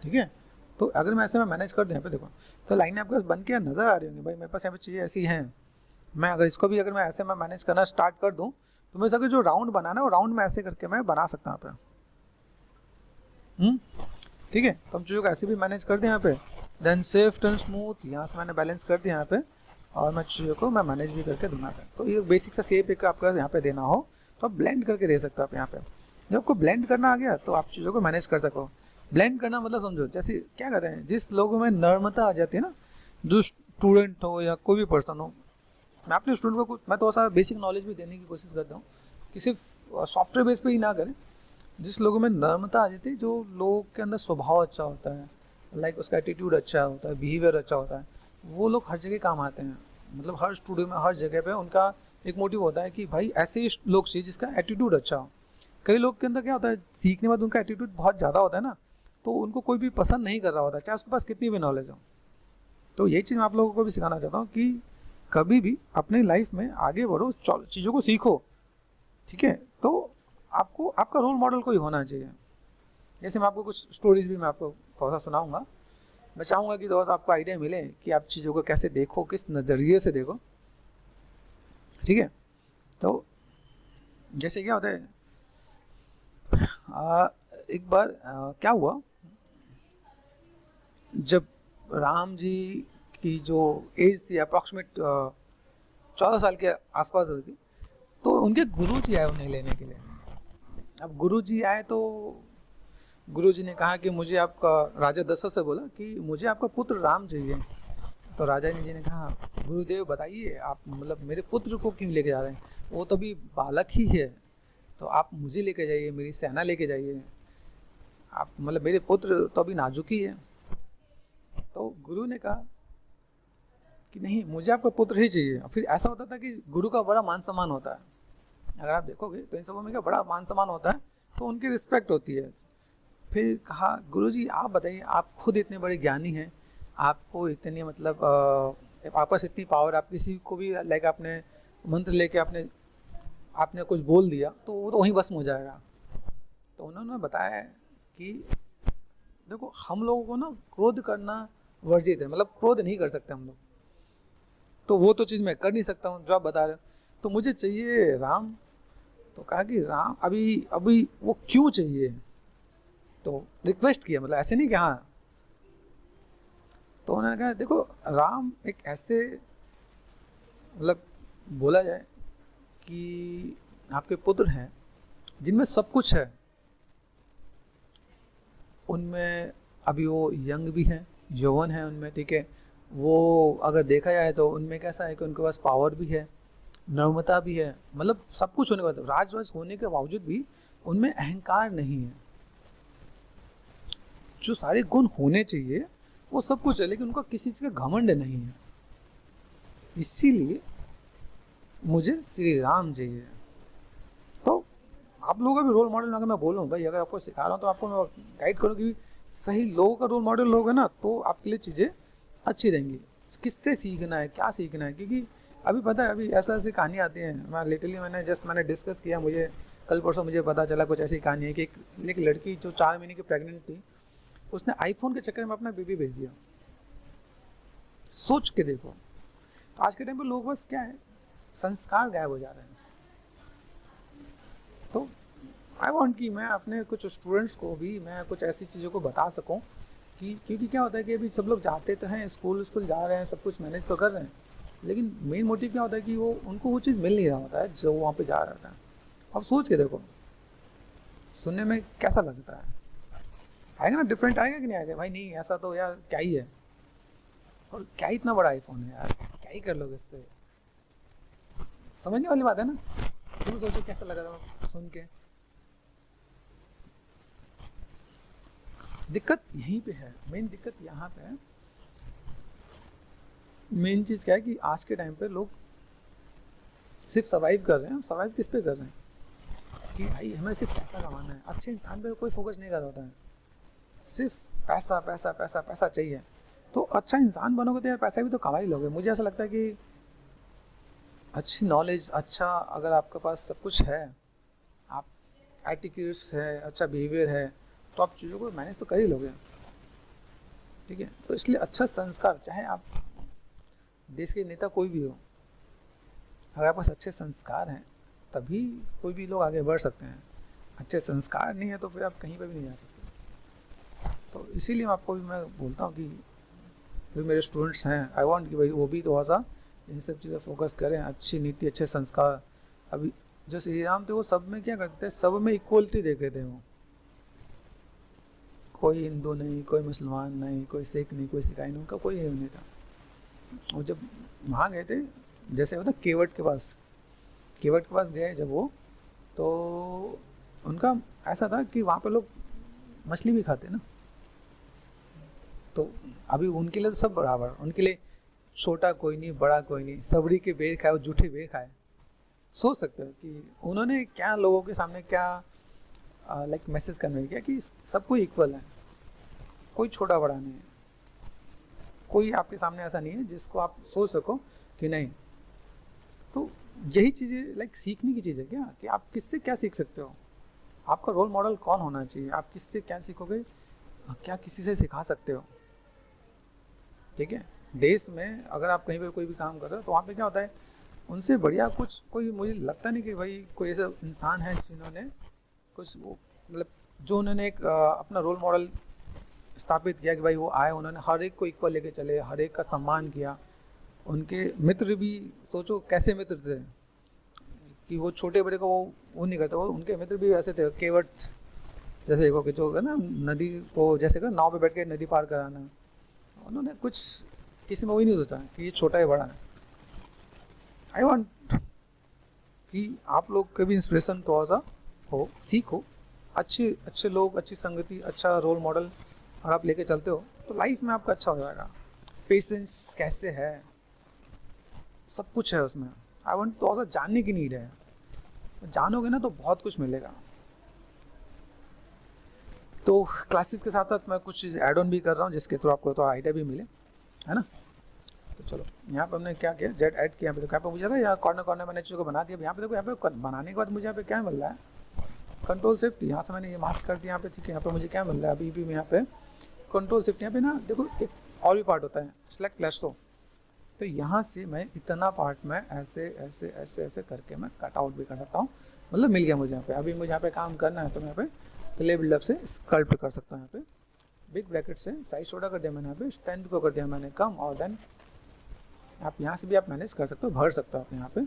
ठीक है। तो अगर मैं ऐसे में मैनेज कर दूँ यहाँ पे देखो तो लाइनें आपके पास बन के नजर आ रही होंगी, भाई मेरे पास यहाँ पे चीज़ें ऐसी हैं। मैं अगर इसको भी अगर मैं ऐसे में मैनेज करना स्टार्ट कर दूँ तो मैं जो राउंड बनाना है वो राउंड में ऐसे करके मैं बना सकता हूँ यहाँ पे, ठीक है। तो हम चीज़ों को ऐसे भी मैनेज कर दें यहाँ पे, देन सेफ्ट एंड स्मूथ, यहाँ से मैंने बैलेंस कर दिया यहाँ पे, और मैं चीज़ों को मैं मैनेज भी करके दूंगा। तो ये बेसिक सा शेप एक आपका यहाँ पे देना हो तो आप ब्लेंड करके दे सकते हो आप यहाँ पे। जब आपको ब्लेंड करना आ गया तो आप चीज़ों को मैनेज कर सको। ब्लेंड करना मतलब समझो जैसे क्या कहते हैं, जिस लोगों में नर्मता आ जाती है ना, जो स्टूडेंट हो या कोई भी पर्सन हो, मैं अपने स्टूडेंट को कुछ मैं तो ऐसा बेसिक नॉलेज भी देने की कोशिश करता हूँ कि सिर्फ सॉफ्टवेयर बेस पे ही ना करें। जिस लोगों में नर्मता आ जाती है, जो लोगों के अंदर स्वभाव अच्छा होता है, लाइक उसका एटीट्यूड अच्छा होता है, बिहेवियर अच्छा होता है, वो लोग हर जगह काम आते हैं। मतलब हर स्टूडियो में हर जगह पे उनका एक मोटिव होता है कि भाई ऐसे ही लोग चाहिए जिसका एटीट्यूड अच्छा हो। कई लोग के अंदर क्या होता है, सीखने के बाद उनका एटीट्यूड बहुत ज़्यादा होता है ना, तो उनको कोई भी पसंद नहीं कर रहा होता, चाहे उसके पास कितनी भी नॉलेज हो। तो यही चीज़ मैं आप लोगों को भी सिखाना चाहता हूँ कि कभी भी अपनी लाइफ में आगे बढ़ो, चीज़ों को सीखो, ठीक है। तो आपको आपका रोल मॉडल कोई होना चाहिए। जैसे मैं आपको कुछ स्टोरीज भी मैं आपको थोड़ा सा सुनाऊंगा। मैं चाहूँगा कि थोड़ा सा आपको आइडिया मिले कि आप चीज़ों को कैसे देखो, किस नज़रिए से देखो, ठीक है। तो जैसे क्या होता है, एक बार क्या हुआ, जब राम जी की जो एज थी अप्रॉक्सीमेट 14 साल के आसपास हुई थी, तो उनके गुरु जी आए उन्हें लेने के लिए। अब गुरु जी आए तो गुरु जी ने कहा कि मुझे आपका, राजा दशरथ से बोला कि मुझे आपका पुत्र राम चाहिए। तो राजा जी ने कहा गुरुदेव बताइए आप मतलब मेरे पुत्र को क्यों लेके जा रहे हैं, वो तो अभी बालक ही है, तो आप मुझे लेके जाइए, मेरी सेना लेके जाइए, आप मतलब मेरे पुत्र तो अभी नाजुक ही है। तो गुरु ने कहा कि नहीं मुझे आपका पुत्र ही चाहिए। फिर ऐसा होता था कि गुरु का बड़ा मान सम्मान होता है, अगर आप देखोगे तो इन सबों में क्या बड़ा मान सम्मान होता है, तो उनकी रिस्पेक्ट होती है। फिर कहा गुरुजी आप बताइए, आप खुद इतने बड़े ज्ञानी हैं, आपको इतनी मतलब आपके पास इतनी पावर, आप किसी को भी लाइक आपने मंत्र लेके आपने कुछ बोल दिया तो वो तो वहीं भस्म हो जाएगा। तो उन्होंने बताया कि देखो हम लोगों को ना क्रोध करना वर्जित है, मतलब क्रोध नहीं कर सकते हम लोग, तो वो तो चीज़ मैं कर नहीं सकता हूँ जो आप बता रहे हो, तो मुझे चाहिए राम। तो कहा कि राम अभी अभी वो क्यों चाहिए, तो रिक्वेस्ट किया, मतलब ऐसे नहीं कि हाँ। तो उन्होंने कहा देखो राम एक ऐसे, मतलब बोला जाए कि आपके पुत्र हैं जिनमें सब कुछ है, उनमें अभी वो यंग भी हैं, यौवन है उनमें, ठीक है। वो अगर देखा जाए तो उनमें कैसा है कि उनके पास पावर भी है, नर्मता भी है, मतलब सब कुछ होने के बाद, राजवंश होने के बावजूद भी उनमें अहंकार नहीं है। जो सारे गुण होने चाहिए वो सब कुछ है, लेकिन उनका किसी चीज का घमंड नहीं है। इसीलिए मुझे श्री राम चाहिए। तो आप लोगों का भी रोल मॉडल अगर मैं बोलूँ, भाई अगर आपको सिखा रहा हूँ तो आपको मैं गाइड करूँ कि सही लोगों का रोल मॉडल लोगे ना तो आपके लिए चीज़ें अच्छी रहेंगी। किससे सीखना है, क्या सीखना है, क्योंकि अभी पता है अभी ऐसा ऐसी कहानी आती है। मैं लिटरली मैंने डिस्कस किया, मुझे कल परसों मुझे पता चला कुछ ऐसी कहानी है कि एक लड़की जो 4 महीने की प्रेग्नेंट थी, उसने आईफोन के चक्कर में अपना बेबी भेज दिया। सोच के देखो, तो आज के टाइम पे लोग बस क्या है, संस्कार गायब हो जा रहे हैं। तो आई वांट कि मैं अपने कुछ स्टूडेंट्स को भी मैं कुछ ऐसी चीज़ों को बता सकूं कि, क्योंकि क्या होता है कि अभी सब लोग जाते तो हैं, स्कूल जा रहे हैं, सब कुछ मैनेज तो कर रहे हैं, लेकिन मेन मोटिव क्या होता है कि वो उनको वो चीज़ मिल नहीं रहा होता है जो वहाँ पे जा रहा था। अब सोच के देखो, सुनने में कैसा लगता है, आएगा ना, डिफरेंट आएगा कि नहीं आएगा, भाई नहीं ऐसा तो यार क्या ही है, और क्या ही इतना बड़ा आईफोन है यार, क्या ही कर लोगे इससे, समझने वाली बात है ना। तुम सोचो कैसा लग रहा है सुन के। दिक्कत यहीं पे है, मेन दिक्कत यहाँ पे है। मेन चीज क्या है कि आज के टाइम पे लोग सिर्फ सर्वाइव कर रहे हैं। सर्वाइव किस पे कर रहे हैं, कि भाई हमें सिर्फ पैसा कमाना है। अच्छे इंसान पे कोई फोकस नहीं कर रहा होता है, सिर्फ पैसा पैसा पैसा पैसा चाहिए। तो अच्छा इंसान बनोगे तो यार पैसा भी तो कमा ही लोगे। मुझे ऐसा लगता है कि अच्छी नॉलेज, अच्छा अगर आपके पास सब कुछ है, आप एटिक्यूट्स है, अच्छा बिहेवियर है, तो आप चीज़ों को मैनेज तो कर ही लोगे, ठीक है। तो इसलिए अच्छा संस्कार, चाहे आप देश के नेता कोई भी हो, अगर आपके पास अच्छे संस्कार हैं तभी कोई भी लोग आगे बढ़ सकते हैं। अच्छे संस्कार नहीं है तो फिर आप कहीं पर भी नहीं जा सकते। तो इसीलिए आपको भी मैं बोलता हूँ कि जो मेरे स्टूडेंट्स हैं, आई वांट कि भाई वो भी थोड़ा सा इन सब चीज़ें फोकस करें, अच्छी नीति, अच्छे संस्कार। अभी जो श्री राम थे वो सब में क्या करते थे, सब में इक्वलिटी देखते थे वो। कोई हिंदू नहीं, कोई मुसलमान नहीं, कोई सिख नहीं, कोई सिखाई नहीं, उनका कोई नहीं था। वो जब वहाँ गए थे, जैसे होता केवट के पास गए जब वो, तो उनका ऐसा था कि वहाँ पे लोग मछली भी खाते ना। तो अभी उनके लिए तो सब बराबर, उनके लिए छोटा कोई नहीं, बड़ा कोई नहीं, सबरी के बेर खाए और जूठे बेर खाए। सोच सकते हो कि उन्होंने क्या लोगों के सामने क्या लाइक मैसेज कन्वे किया कि सबको इक्वल है, कोई छोटा बड़ा नहीं है, कोई आपके सामने ऐसा नहीं है जिसको आप सोच सको कि नहीं। तो यही चीज़ें लाइक सीखने की चीज़ है क्या, कि आप किससे क्या सीख सकते हो, आपका रोल मॉडल कौन होना चाहिए, आप किससे क्या सीखोगे, क्या किसी से सिखा सकते हो, ठीक है। देश में अगर आप कहीं पे कोई भी काम कर रहे हो तो वहाँ पे क्या होता है, उनसे बढ़िया कुछ कोई, मुझे लगता नहीं कि भाई कोई ऐसा इंसान है जिन्होंने कुछ वो मतलब जो उन्होंने एक अपना रोल मॉडल स्थापित किया कि भाई वो आए, उन्होंने हर एक को इक्वल लेके चले, हर एक का सम्मान किया। उनके मित्र भी सोचो कैसे मित्र थे कि वो छोटे बड़े को वो नहीं करते, वो उनके मित्र भी ऐसे थे। केवट जैसे देखो कि जो है ना नदी को जैसे का नाव पे बैठ के नदी पार कराना, उन्होंने कुछ किसी में वही नहीं सोचा कि ये छोटा है बड़ा है। आई वांट कि आप लोग के भी इंस्पिरेशन थोड़ा सा हो, सीखो, अच्छे लोग, अच्छी संगति, अच्छा रोल मॉडल और आप लेके चलते हो तो लाइफ में आपका अच्छा हो जाएगा। पेशेंस कैसे है, सब कुछ है उसमें। आई वांट थोड़ा सा जानने की नीड है, जानोगे ना तो बहुत कुछ मिलेगा। तो क्लासेस के साथ साथ मैं कुछ चीज़ ऐड ऑन भी कर रहा हूँ जिसके थ्रू आपको थोड़ा आइडिया भी मिले, है ना। तो चलो यहाँ पे हमने क्या किया, जेड ऐड किया। यहाँ पे देखो, यहाँ पे मुझे लगा यहाँ कॉर्नर मैंने चीज़ों को बना दिया। यहाँ पे देखो, यहाँ पे बनाने के बाद मुझे यहाँ पे क्या मिल रहा है, कंट्रोल शिफ्ट। यहाँ से मैंने ये मास्क कर दिया यहाँ पे, ठीक है। यहाँ पे मुझे क्या मिल रहा है, अभी भी यहाँ पे कंट्रोल शिफ्ट। यहाँ पे ना देखो एक और भी पार्ट होता है, सेलेक्ट लेसो। तो यहाँ से मैं इतना पार्ट में ऐसे ऐसे ऐसे ऐसे करके मैं कट आउट भी कर सकता हूँ। मतलब मिल गया मुझे यहाँ पे। अभी मुझे यहाँ पे काम करना है तो मैं यहाँ पे क्ले बिल्डअप से स्कल्प्ट कर सकता हूँ। यहाँ पे बिग ब्रैकेट से साइज छोटा कर दिया मैंने, यहाँ पे स्ट्रेंथ को कर दिया मैंने कम, और देन आप यहाँ से भी आप मैनेज कर सकते हो, भर सकते हो आप यहाँ पे,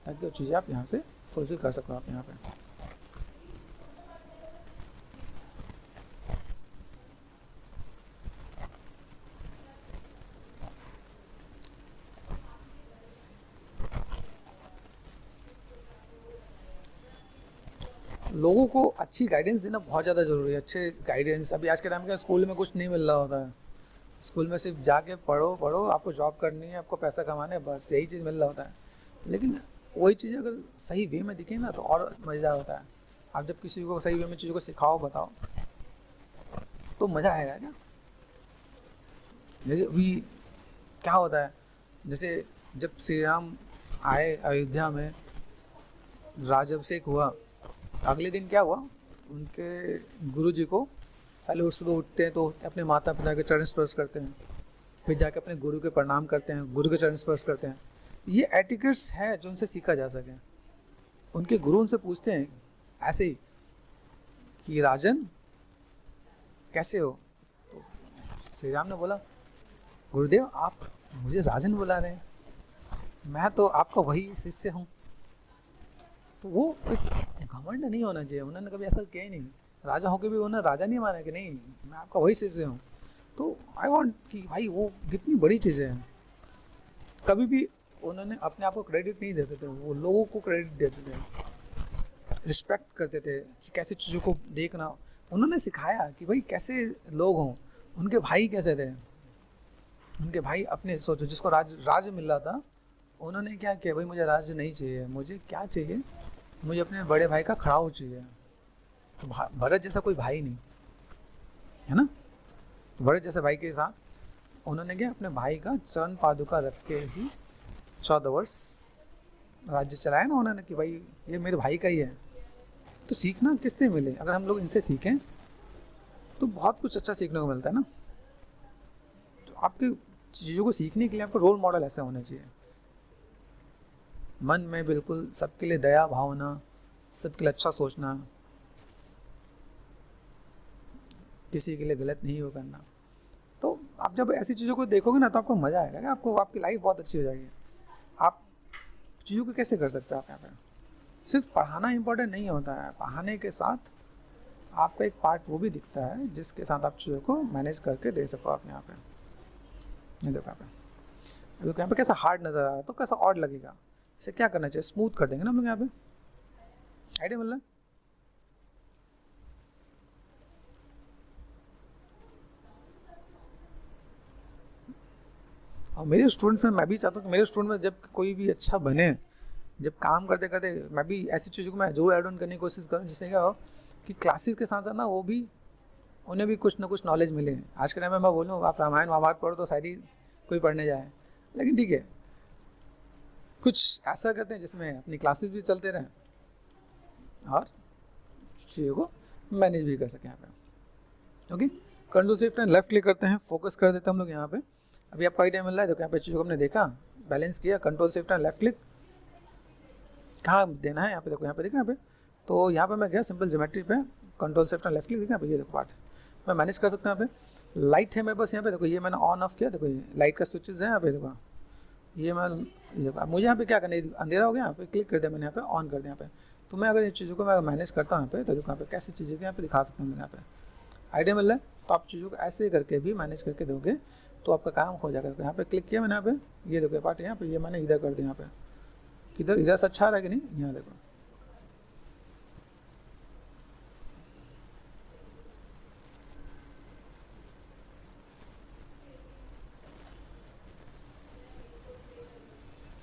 ताकि वो चीज़ें आप यहाँ से फुलफिल कर सको आप यहाँ पे। लोगों को अच्छी गाइडेंस देना बहुत ज़्यादा ज़रूरी है। अच्छे गाइडेंस अभी आज के टाइम में स्कूल में कुछ नहीं मिल रहा होता है। स्कूल में सिर्फ जाके पढ़ो, आपको जॉब करनी है, आपको पैसा कमाना है, बस यही चीज़ मिल रहा होता है। लेकिन वही चीज़ अगर सही वे में दिखे ना तो और मज़ेदार होता है। आप जब किसी को सही वे में चीज़ों को सिखाओ, बताओ, तो मज़ा आएगा क्या। जैसे अभी क्या होता है, जैसे जब श्री राम आए अयोध्या में, राज्याभिषेक हुआ, अगले दिन क्या हुआ, उनके गुरुजी को पहले वो सुबह उठते हैं तो अपने माता पिता के चरण स्पर्श करते हैं, फिर जाके अपने गुरु के प्रणाम करते हैं, गुरु के चरण स्पर्श करते हैं। ये एटिकेट्स है जो उनसे सीखा जा सके। उनके गुरु उनसे पूछते हैं ऐसे ही कि राजन कैसे हो, तो श्री राम ने बोला गुरुदेव आप मुझे राजन बुला रहे हैं, मैं तो आपका वही शिष्य हूँ। तो वो घमंड नहीं होना चाहिए, उन्होंने कभी ऐसा किया ही नहीं। राजा होकर भी उन्होंने राजा नहीं माना कि नहीं मैं आपका वही शिष्य हूँ। तो आई वांट कि भाई वो कितनी बड़ी चीज़ें हैं। कभी भी उन्होंने अपने आप को क्रेडिट नहीं देते थे, वो लोगों को क्रेडिट देते थे, रिस्पेक्ट करते थे, कैसे चीज़ों को देखना। उन्होंने सिखाया कि भाई कैसे लोग हों। उनके भाई कैसे थे, उनके भाई अपने सोचो जिसको राज्य मिल रहा था, उन्होंने क्या किया, भाई मुझे राज्य नहीं चाहिए, मुझे क्या चाहिए, मुझे अपने बड़े भाई का खड़ाऊ चाहिए, तो भरत जैसा कोई भाई नहीं है ना, तो भरत जैसे भाई के साथ उन्होंने क्या अपने भाई का चरण पादुका रख के ही 14 वर्ष राज्य चलाया ना उन्होंने, कि भाई ये मेरे भाई का ही है। तो सीखना किससे मिले, अगर हम लोग इनसे सीखें तो बहुत कुछ अच्छा सीखने को मिलता है ना। तो आपके चीज़ों को सीखने के लिए आपको रोल मॉडल ऐसे होने चाहिए, मन में बिल्कुल सबके लिए दया भावना, सबके लिए अच्छा सोचना, किसी के लिए गलत नहीं हो करना। तो आप जब ऐसी चीज़ों को देखोगे ना तो आपको मज़ा आएगा कि आपको आपकी लाइफ बहुत अच्छी हो जाएगी। आप चीज़ों को कैसे कर सकते हो आप यहाँ पे, सिर्फ पढ़ाना इंपॉर्टेंट नहीं होता है, पढ़ाने के साथ आपका एक पार्ट वो भी दिखता है जिसके साथ आप चीज़ों को मैनेज करके दे सको आप यहाँ पे। ये देखो यहाँ पे कैसा हार्ड नज़र आ रहा है तो कैसा ऑड लगेगा, इसे क्या करना चाहिए, स्मूथ कर देंगे ना हम लोग यहाँ पे। आइडिया मिल रहा है। और मेरे स्टूडेंट्स में मैं भी चाहता हूँ कि मेरे स्टूडेंट में जब कोई भी अच्छा बने, जब काम करते करते मैं भी ऐसी चीज़ों को मैं जरूर ऐड ऑन करने की कोशिश करूँ जिससे क्या हो कि क्लासेस के साथ साथ ना वो भी उन्हें भी कुछ ना कुछ नॉलेज मिले। आज के टाइम में मैं बोलूँ आप रामायण महाभारत पढ़ो तो शायद ही कोई पढ़ने जाए, लेकिन ठीक है कुछ ऐसा करते हैं जिसमें अपनी क्लासेस भी चलते रहें और चीज़ों को मैनेज भी कर सकें यहाँ पे। Okay, control shift and left click करते हैं, फोकस कर देते हैं हम लोग यहाँ पे। अभी आपको आइडिया मिल रहा है, देखो यहाँ पे चीज़ों को हमने देखा, बैलेंस किया, control shift and left click कहाँ देना है यहाँ पे, देखो यहाँ पे देखो यहाँ पे। तो यहाँ पे मैं गया सिंपल ज्योमेट्री पे, control shift and left click देखा, ये देखो पार्ट मैं मैनेज कर सकता हूँ यहाँ पे। लाइट है मेरे पास यहाँ पे, देखो ये मैंने ऑन ऑफ किया, देखो ये लाइट का स्विचेस है यहाँ पे, देखो ये मैं देखो मुझे यहाँ पे क्या करना है, अंधेरा हो गया यहाँ पे क्लिक कर दिया मैंने, यहाँ पे ऑन कर दिया यहाँ पे। तो मैं अगर इन चीज़ों को मैं मैनेज करता हूँ यहाँ पे, तो देखो यहाँ पे कैसी चीज़ें यहाँ पे दिखा सकता हूँ यहाँ पे, आइडिया मिल रहा है। तो आप चीज़ों को ऐसे करके भी मैनेज करके दोगे तो आपका काम हो जाएगा। तो यहाँ पे क्लिक किया मैंने यहाँ पे, ये देखो पार्ट यहाँ पे, ये मैंने इधर कर दिया यहाँ पे, किधर इधर से अच्छा आ रहा है कि नहीं, यहाँ देखो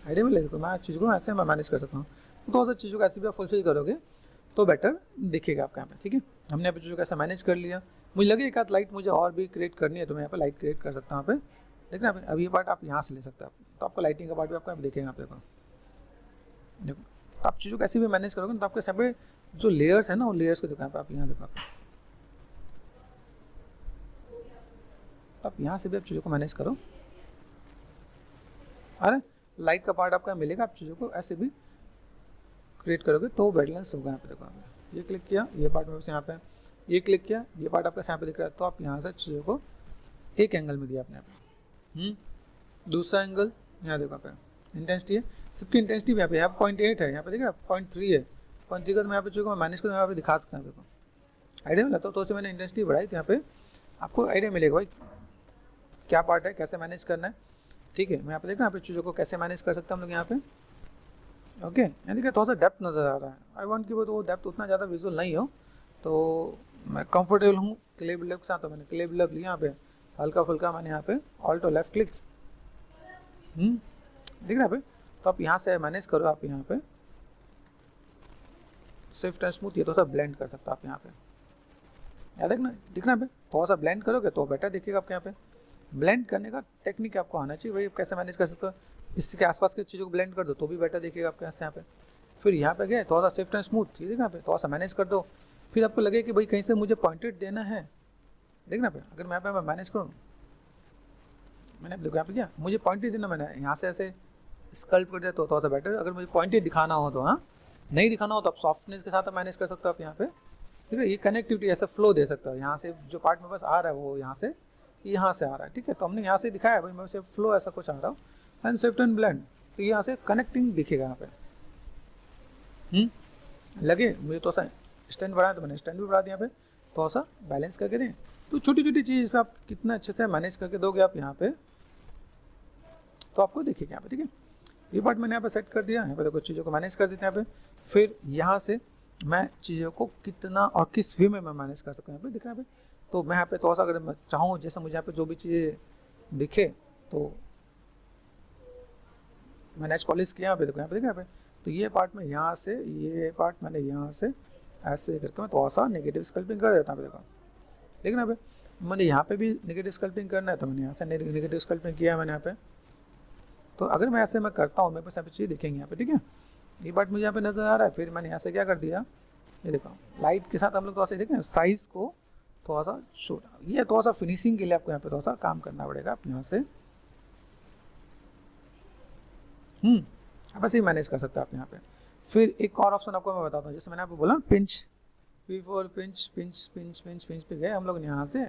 आइडिया मिल रहा है। देखो मैं चीज़ को ऐसे मैं मैनेज कर सकता हूँ। तो थोड़ा सा चीज़ों को ऐसे भी आप फुलफिल करोगे तो बेटर दिखेगा आपका यहाँ पे। ठीक है, हमने यहाँ पे चीज़ों को ऐसा मैनेज कर लिया। मुझे लगे एक आध लाइट मुझे और भी क्रिएट करनी है तो मैं यहाँ पे लाइट क्रिएट कर सकता हूँ यहाँ पे। देखना अब ये पार्ट आप यहाँ से ले सकते हैं, तो आपका लाइटिंग का पार्ट भी आपका देखेगा यहाँ पे। देखो तो आप चीज़ों को ऐसे भी मैनेज करोगे तो आपके सब पे जो लेयर्स है ना, वो लेयर्स को देखो यहाँ पे, आप यहाँ देखो तो आप यहाँ से भी आप चीज़ों को मैनेज करो। अरे लाइट का पार्ट आपका मिलेगा, आप चीज़ों को ऐसे भी क्रिएट करोगे तो बैलेंस होगा। यहाँ पे देखो आप ये क्लिक किया, ये पार्ट मेरे यहाँ पे, ये क्लिक किया, ये पार्ट आपका यहाँ पे दिख रहा है। तो आप यहाँ से चीज़ों को एक एंगल में दिया अपने यहाँ पे, दूसरा एंगल यहाँ देखो आप इंटेंसिटी है, सबकी इंटेंसिटी भी यहाँ पे, यहाँ 0.8 है, यहाँ पे देखिए 0.3 है, 0.3 का तो मैं यहाँ पे चीज़ों को मैनेज कर यहाँ पे दिखा सकता हूँ। देखो आइडिया मिला, तो उसे मैंने इंटेंसिटी बढ़ाई, तो यहाँ पे आपको आइडिया मिलेगा भाई क्या पार्ट है, कैसे मैनेज करना है। ठीक है, मैं यहाँ पे देखना यहाँ पे चीज़ों को कैसे मैनेज कर सकते हैं हम लोग यहाँ पे। ओके, यानी कि थोड़ा सा डेप्थ नज़र आ रहा है। आई वांट कि वो डेप्थ उतना ज़्यादा विजुअल नहीं हो, तो मैं कंफर्टेबल हूँ क्ले बिल्डअप के साथ। तो मैंने क्ले बिल्डअप लिया यहाँ पे, हल्का फुल्का मैंने यहाँ पे ऑल्ट और लेफ्ट क्लिक, दिख रहा है पे। तो आप यहाँ से मैनेज करो, आप यहाँ पे स्विफ्ट एंड स्मूथ, ये थोड़ा सा ब्लेंड कर सकते हो आप यहाँ पे, याद देखना दिखना पे, थोड़ा सा ब्लेंड करोगे तो बेटर दिखेगा आपके यहाँ पे। ब्लेंड करने का टेक्निक आपको आना चाहिए भाई, कैसे मैनेज कर सकते हो, इसके आसपास की चीज़ों को ब्लेंड कर दो तो भी बेटर दिखेगा आपके यहाँ पे। फिर यहाँ पे गए थोड़ा सा स्विफ्ट एंड स्मूथ, ठीक है यहाँ पे थोड़ा सा मैनेज कर दो। फिर आपको लगे कि भाई कहीं से मुझे पॉइंटेड देना है, देखना पे अगर मैं यहाँ पे मैं मैनेज करूँ, मैंने देखो यहाँ पे क्या मुझे पॉइंटेड देना, मैंने यहाँ से ऐसे स्कल्प कर दिया तो थोड़ा सा बेटर। अगर मुझे पॉइंटेड दिखाना हो तो, हाँ नहीं दिखाना हो तो आप सॉफ्टनेस के साथ मैनेज कर सकते हो आप यहाँ पे। ठीक है, ये कनेक्टिविटी ऐसे फ्लो दे सकता है, यहाँ से जो पार्ट में बस आ रहा है वो यहाँ से आ रहा है। ठीक है, तो हमने यहाँ से दिखाया भाई, मैं से फ्लो ऐसा कुछ आ रहा हूँ एंड शिफ्ट एंड ब्लेंड, तो यहाँ से कनेक्टिंग दिखेगा यहाँ पे। लगे मुझे थोड़ा सा स्टैंड बढ़ाया तो मैंने स्टैंड भी बढ़ा दिया यहाँ पे, थोड़ा सा बैलेंस करके दें। तो छोटी छोटी चीज़ इस पर आप कितना अच्छे से मैनेज करके दोगे आप यहाँ पे, तो आपको देखिएगा यहाँ पे। ठीक है, ये पार्ट मैंने यहाँ पे सेट कर दिया, यहाँ पे देखो चीज़ों को मैनेज कर देते हैं यहाँ पे। फिर यहाँ से मैं चीज़ों को कितना और किस वे में मैं मैनेज कर सकता हूँ यहाँ पे, दिखा यहाँ पे। तो मैं यहाँ पे थोड़ा सा अगर मैं चाहूँ जैसे मुझे यहाँ पे जो भी चीज़ें दिखे, तो मैंने एज पॉलिश किया यहाँ पे, देखो यहाँ पे देखा यहाँ पे, तो ये पार्ट में यहाँ से, ये पार्ट मैंने यहाँ से ऐसे करके मैं थोड़ा सा नेगेटिव स्कल्पिंग कर देता हूँ। देखो देखना पे, मैंने यहाँ पे भी नेगेटिव स्कल्पिंग करना है तो मैंने यहाँ से नेगेटिव स्कल्पिंग किया है मैंने यहाँ पे। तो अगर मैं ऐसे मैं करता हूँ, मेरे पास यहाँ पे चीज़ दिखेंगे यहाँ पे, ठीक है। ये पार्ट मुझे यहाँ पे नजर आ रहा है। फिर मैंने यहाँ से क्या कर दिया, ये देखो लाइट के साथ हम लोग थोड़ा सा देखें साइज को थोड़ा सा छोटा, ये थोड़ा सा फिनिशिंग के लिए आपको यहाँ पे थोड़ा सा काम करना पड़ेगा। आप यहाँ से आप ऐसे ही मैनेज कर सकते हैं आप यहाँ पे। फिर एक और ऑप्शन आपको मैं बताता हूँ, जैसे मैंने आपको बोला pinch, P4 pinch pinch pinch pinch pinch पे गए हम लोग यहाँ से,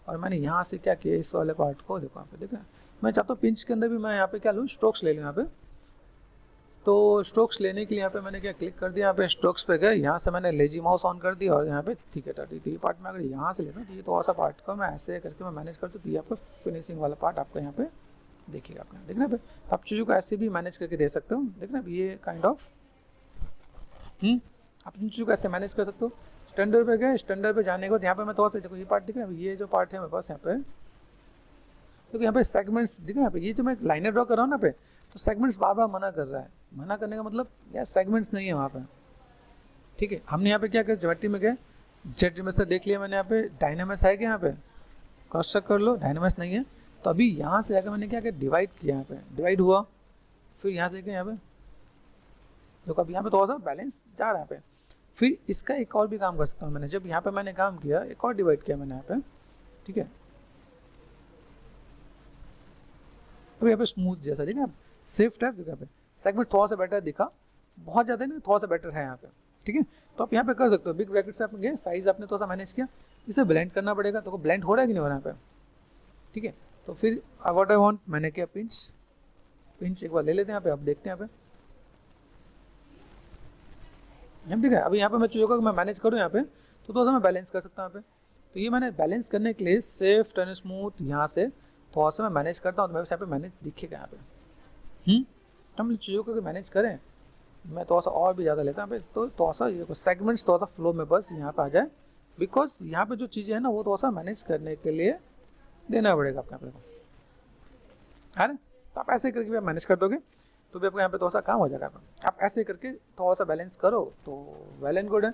और मैंने यहाँ से क्या किया, इस वाले पार्ट को देखो यहाँ पे, देखा मैं चाहता हूँ पिंच के अंदर भी मैं यहाँ पे क्या लूँ, स्ट्रोक्स ले लूँ यहाँ पे। तो स्ट्रोक्स लेने के लिए यहाँ पे मैंने क्या क्लिक कर दिया, यहाँ पे स्ट्रोक्स पे गए, यहाँ से मैंने लेजी माउस ऑन कर दिया और यहाँ पे ठीक है टाटी। तो ये पार्ट में अगर यहाँ से लेता हूँ तो ये थोड़ा सा पार्ट को मैं ऐसे करके मैं मैनेज करता हूँ, तो ये आपको फिनिशिंग वाला पार्ट आपको यहाँ पे देखिएगा आपका, देखना पे। तो आप चीज़ों को ऐसे भी मैनेज करके दे सकते हो, देखना ये काइंड ऑफ आप इन चीज़ों को ऐसे मैनेज कर सकते हो। स्टैंडर्ड पे गए, स्टैंडर्ड पे जाने के बाद यहाँ पे मैं थोड़ा सा देखो ये पार्ट दिख रहा है, ये जो पार्ट है मेरे पास यहाँ पे, क्योंकि यहाँ पे सेगमेंट्स दिख रहे हैं यहाँ पे, ये जो मैं लाइनर ड्रॉ कर रहा हूँ ना पे, तो सेगमेंट्स बार बार मना कर रहा है। मना करने का मतलब यार सेगमेंट्स नहीं है वहाँ पे, ठीक है। हमने यहाँ पे क्या किया, ज्योमेट्री में गए, जेट रिमेस्टर देख लिया मैंने, यहाँ पे डायनामिक्स है क्या, यहाँ पे क्रॉस चेक कर लो, डायनामिक्स नहीं है। तो अभी यहाँ से जाकर मैंने क्या किया, डिवाइड किया, यहाँ पे डिवाइड हुआ, फिर यहाँ से क्या यहाँ पे देखो, अब यहाँ पे थोड़ा सा बैलेंस जा रहा है यहाँ पे। फिर इसका एक और भी काम कर सकता हूँ मैंने, जब यहाँ पे मैंने काम किया, एक और डिवाइड किया मैंने यहाँ पे, ठीक है। अब यहाँ पे स्मूथ जैसा देखा, शिफ्ट है देखा, पे सेगमेंट थोड़ा सा बेटर दिखा, बहुत ज़्यादा नहीं, थोड़ा सा बेटर है यहाँ पे, ठीक है। तो आप यहाँ पे कर सकते हो, बिग ब्रैकेट से आप गए, साइज आपने थोड़ा सा मैनेज किया, इसे ब्लेंड करना पड़ेगा। तो ब्लेंड हो रहा है कि नहीं हो रहा है यहाँ पे, ठीक है। तो फिर व्हाट आई वांट, मैंने किया पिंच, पिंच एक बार ले लेते हैं यहाँ पे, आप देखते हैं यहाँ पे, ठीक है। अभी यहाँ पे मैं चीज़ों को मैं मैनेज करूँ यहाँ पे, तो थोड़ा सा मैं बैलेंस कर सकता हूँ यहाँ पे। तो ये मैंने बैलेंस करने के लिए सेफ्ट एंड स्मूथ यहाँ से थोड़ा सा मैं मैनेज करता हूँ, तो मेरे यहाँ पे मैनेज दिखेगा यहाँ पे। तो हम चीज़ों को मैनेज करें, मैं थोड़ा सा और भी ज़्यादा लेता हूँ यहाँ पे, तो थोड़ा सा ये सेगमेंट्स थोड़ा सा फ्लो में बस यहाँ पे आ जाए, बिकॉज यहाँ पे जो चीज़ें हैं ना वो थोड़ा सा मैनेज करने के लिए देना पड़ेगा आपको यहाँ पे, है ना। तो आप ऐसे करके भी आप मैनेज कर दोगे तो भी आपको यहाँ पे थोड़ा सा काम हो जाएगा। आप ऐसे करके थोड़ा सा बैलेंस करो तो वेल एंड गुड है।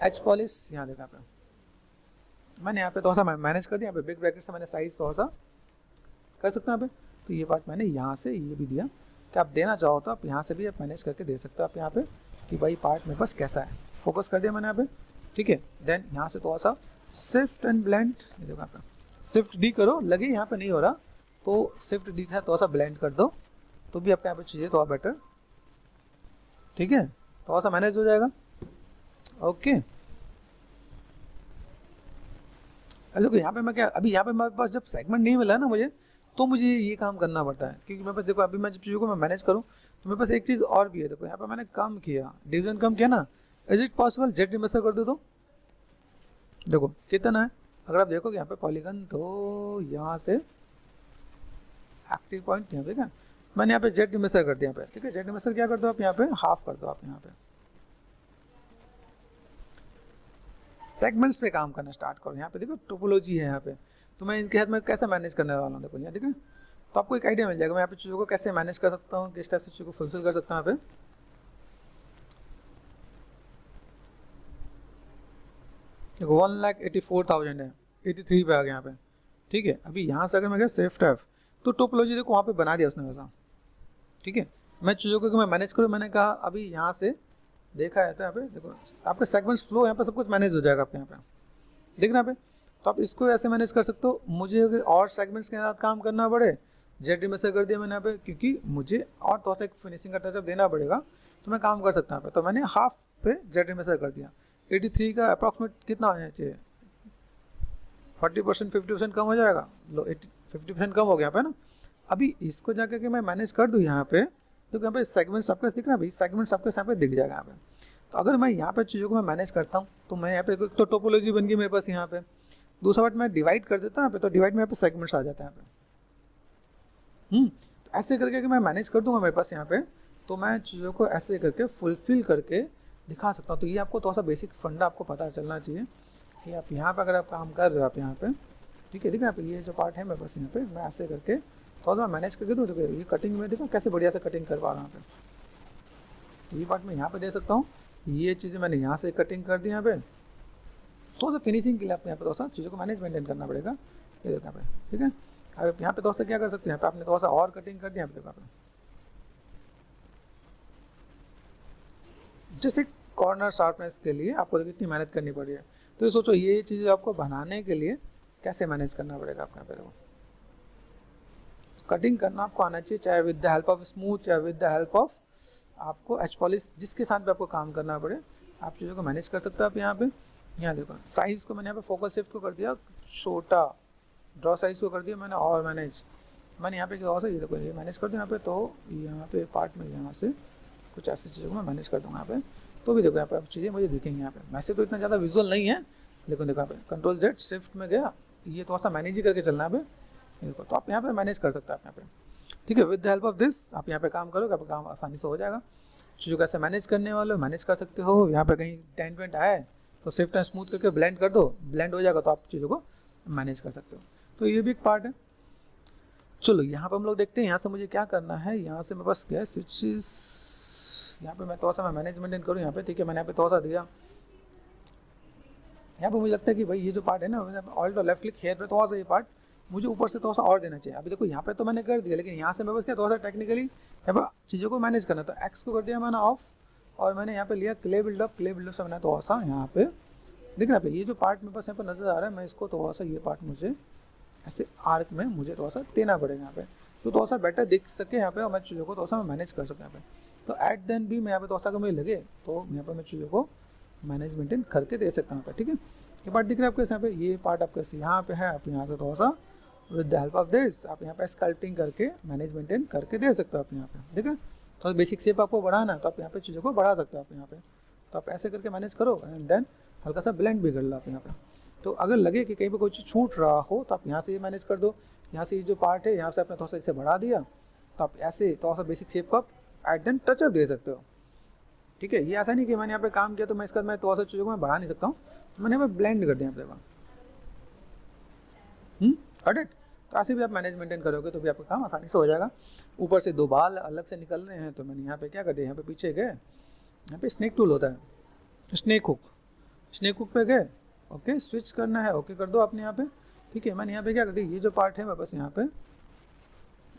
एच पॉलिश यहाँ देखा पे, मैंने यहाँ पे थोड़ा सा मैनेज कर दिया, यहाँ पे बिग ब्रैकेट से मैंने साइज थोड़ा सा कर सकता हूँ यहाँ पे। तो ये पार्ट मैंने यहाँ से ये भी दिया कि आप देना चाहो तो आप यहाँ से भी आप मैनेज करके दे सकते हो आप यहाँ पे, कि भाई पार्ट मेरे पास कैसा है, फोकस कर दिया मैंने यहाँ पे, ठीक है। देन यहाँ से थोड़ा सा शिफ्ट एंड ब्लेंड, ये देखो यहाँ पे शिफ्ट डी करो, लगे यहाँ पे नहीं हो रहा तो शिफ्ट डी था, थोड़ा सा ब्लेंड कर दो, तो भी आपके यहाँ पे चीज़ें थोड़ा बेटर, ठीक है, थोड़ा सा मैनेज हो जाएगा। ओके, देखो यहाँ पे मैं क्या, अभी यहाँ पे मेरे पास जब सेगमेंट नहीं मिला है ना मुझे, तो मुझे ये काम करना पड़ता है, क्योंकि मेरे पास देखो अभी मैं जब चीज़ों को मैं मैनेज करूँ तो मेरे पास एक चीज़ और भी है। देखो यहाँ पे मैंने कम किया, डिवीजन कम किया ना, इज इट पॉसिबल जेट रिमेस्टर कर दो तो देखो कितना है। अगर आप देखोगे यहाँ पे पॉलीगन, तो यहाँ से एक्टिव पॉइंट यहाँ देखा, मैंने यहाँ पे जेट रिमेस्टर कर दिया यहाँ पे, ठीक है। जेट रिमेस्टर क्या कर दो आप यहाँ पे, हाफ कर दो आप यहाँ पे, सेगमेंट्स पे काम करना स्टार्ट करो। यहाँ पे देखो टोपोलॉजी है यहाँ पे, तो मैं इनके हाथ में कैसे मैनेज करने वाला हूँ, देखो यहाँ देखो, तो आपको एक आइडिया मिल जाएगा मैं यहाँ पे चीज़ों को कैसे मैनेज कर सकता हूँ, किस टाइप से चीज़ों को फुलफिल कर सकता हूँ यहाँ पे। देखो 1,84,000 है, 83 पे आ गया यहाँ पे, ठीक है। अभी यहाँ से अगर मैं गया सेफ टैफ, तो टोपोलॉजी देखो वहाँ पे बना दिया उसने वैसा, ठीक है। मैं चीज़ों को मैं मैनेज करूँ, मैंने कहा अभी यहाँ से देखा है तो यहाँ पे देखो आपका सेगमेंट फ्लो, यहाँ पे सब कुछ मैनेज हो जाएगा आपके यहाँ पे, देखना पे। तो आप इसको ऐसे मैनेज कर सकते हो। मुझे अगर और सेगमेंट्स के साथ काम करना पड़े, जेट रिमेस्टर कर दिया मैंने यहाँ पे, क्योंकि मुझे और थोड़ा सा एक फिनिशिंग का टचअप देना पड़ेगा, तो मैं काम कर सकता हूँ यहाँ पे। तो मैंने हाफ पे जेट रिमेस्टर कर दिया, 83 का अप्रॉक्सीमेट कितना होना चाहिए, 40% 50% कम हो जाएगा, लो 50% कम हो गया यहाँ पे ना। अभी इसको जाकर के मैं मैनेज कर दूँ यहाँ पे, तो यहाँ पे सेगमेंट्स आपके दिख रहा है भाई, सेगमेंट्स आपके यहाँ पे दिख जाएगा यहाँ पे। तो अगर मैं यहाँ पे चीज़ों को मैं मैनेज करता हूँ, तो मैं यहाँ पे तो टोपोलॉजी बन गई मेरे पास यहाँ पे, दूसरा पार्ट मैं डिवाइड कर देता हूँ यहाँ पे, तो डिवाइड में यहाँ पे सेगमेंट्स आ जाते हैं यहाँ पे। तो ऐसे करके मैं मैनेज कर दूंगा मेरे पास यहाँ पे, तो मैं चीज़ों को ऐसे करके फुलफिल करके दिखा सकता हूँ। तो ये आपको थोड़ा सा बेसिक फंडा आपको पता चलना चाहिए कि आप यहाँ पे अगर आप काम कर रहे हो आप यहाँ पे, ठीक है, देखिए यहाँ पे ये जो पार्ट है मेरे पास यहाँ पे, मैं ऐसे करके थोड़ा सा मैनेज करके दूँ। देखो ये कटिंग में देखो कैसे बढ़िया से कटिंग कर पा रहा हूँ यहाँ पे, तो ये पार्ट मैं यहाँ पे दे सकता हूँ। ये चीज़ें मैंने यहाँ से कटिंग कर दी यहाँ पे। थोड़ा सा फिनिशिंग के लिए आपको यहाँ पे थोड़ा सा चीज़ों को मैनेज मेंटेन करना पड़ेगा। ये देखो यहाँ पे, ठीक है। अब यहाँ पे थोड़ा सा क्या कर सकते हैं, यहाँ पे आपने थोड़ा सा और कटिंग कर दिया। यहाँ पे देखो, जैसे कॉर्नर शार्पनेस के लिए आपको कितनी मेहनत करनी पड़ी है। तो ये सोचो, ये चीज़ें आपको बनाने के लिए कैसे मैनेज करना पड़ेगा आपको। यहाँ पे देखो, कटिंग करना आपको आना चाहिए, चाहे with the help of smooth, चाहे विद द हेल्प ऑफ आपको एच पॉलिश, जिसके साथ भी आपको काम करना पड़े, आप चीज़ों को मैनेज कर सकते हो। आप यहाँ देखो साइज़ को मैंने यहाँ पे फोकस शिफ्ट को कर दिया छोटा, ड्रॉ साइज़ को कर दिया मैंने, और मैंने यहाँ पे क्या सा, ये देखो ये मैनेज कर दिया यहाँ पे। तो यहाँ पे पार्ट में यहाँ से कुछ ऐसी चीज़ों को मैं मैनेज कर दूँगा यहाँ पे। तो भी देखो यहाँ पे अब चीज़ें मुझे दिखेंगी यहाँ पे। वैसे तो इतना ज़्यादा विजुअल नहीं है, लेकिन देखो यहाँ पे कंट्रोल जेड शिफ्ट में गया, ये थोड़ा सा मैनेज ही करके चलना है यहाँ पे। देखो तो आप यहाँ पे मैनेज कर सकते हैं आप यहाँ पे, ठीक है। With the help of this आप यहाँ पे काम करोगे, आपका काम आसानी से हो जाएगा। चीज़ों को ऐसे मैनेज करने वाले हो मैनेज कर सकते हो। यहाँ पे कहीं टेंट वेंट आया है तो शिफ्ट एंड स्मूथ करके ब्लेंड कर दो, ब्लेंड हो जाएगा, तो आप चीज़ों को मैनेज कर सकते हो। तो ये भी एक पार्ट है। चलो यहाँ पे हम लोग देखते हैं यहाँ से मुझे क्या करना है। यहाँ से मैं बस गया स्विचेस, यहाँ पे मैं थोड़ा सा मैं मैनेजमेंट करूँ यहाँ पे, ठीक है। मैंने यहाँ पे थोड़ा सा दिया, यहाँ पे मुझे लगता है कि भाई ये जो पार्ट है ना, ऑल्ट और लेफ्ट क्लिक हेयर पे थोड़ा सा ये पार्ट मुझे ऊपर से थोड़ा सा और देना चाहिए। अभी देखो यहाँ पे तो मैंने कर दिया, लेकिन यहाँ से मैं बस क्या थोड़ा सा टेक्निकली यहाँ पर चीज़ों को मैनेज करना। तो एक्स को कर दिया मैंने ऑफ, और मैंने यहाँ पे लिया क्ले बिल्डअप। क्ले बिल्डअप से मैंने थोड़ा सा यहाँ पे दिख रहा है, ये जो पार्ट मेरे पास यहाँ पर नजर आ रहा है, मैं इसको थोड़ा सा ये पार्ट मुझे ऐसे आर्क में मुझे थोड़ा सा देना पड़ेगा यहाँ पे, तो थोड़ा सा बेटर दिख सके यहाँ पे, और मैं चीज़ों को थोड़ा सा मैनेज कर सकूँ यहाँ पे। तो एट देन भी मैं यहाँ पे थोड़ा सा अगर मुझे लगे तो यहाँ पे मैं चीज़ों को मैनेज मेंटेन करके दे सकता हूँ यहाँ पे, ठीक है। ये पार्ट दिख रहा है आपके यहाँ पे, ये पार्ट आपके यहाँ पे है। आप यहाँ से थोड़ा सा with the help of this आप यहाँ पे स्कल्पटिंग करके मैनेज मेंटेन करके दे सकते हो आप यहाँ पे, ठीक है। तो बेसिक शेप आपको बढ़ाना है तो आप यहाँ पे चीज़ों को बढ़ा सकते हो आप यहाँ पे। तो आप ऐसे करके मैनेज करो एंड देन हल्का सा ब्लेंड भी कर लो आप यहाँ पे। तो अगर लगे कि कहीं पे कोई चीज़ छूट रहा हो तो आप यहाँ से ये मैनेज कर दो। यहाँ से ये जो पार्ट है यहाँ से आपने थोड़ा सा इसे बढ़ा दिया, तो आप ऐसे थोड़ा सा बेसिक शेप को आप एट देन टचअप दे सकते हो, ठीक है। ये ऐसा नहीं कि मैंने यहाँ पे काम किया तो मैं इसका मैं थोड़ा सा चीज़ों को मैं बढ़ा नहीं सकता हूँ, तो मैंने यहाँ पे ब्लेंड कर दिया यहाँ पे। तो ऐसे भी आप मैनेज मेंटेन करोगे तो भी आपका काम आसानी से हो जाएगा। ऊपर से दो बाल अलग से निकल रहे हैं, तो मैंने यहाँ पे क्या कर दिया, यहाँ पे पीछे गए, यहाँ पे स्नेक टूल होता है, स्नेक हुक पे गए, ओके स्विच करना है, ओके कर दो आपने यहाँ पे, ठीक है। मैंने यहाँ पे क्या कर दिया, ये जो पार्ट है मैं बस यहाँ पे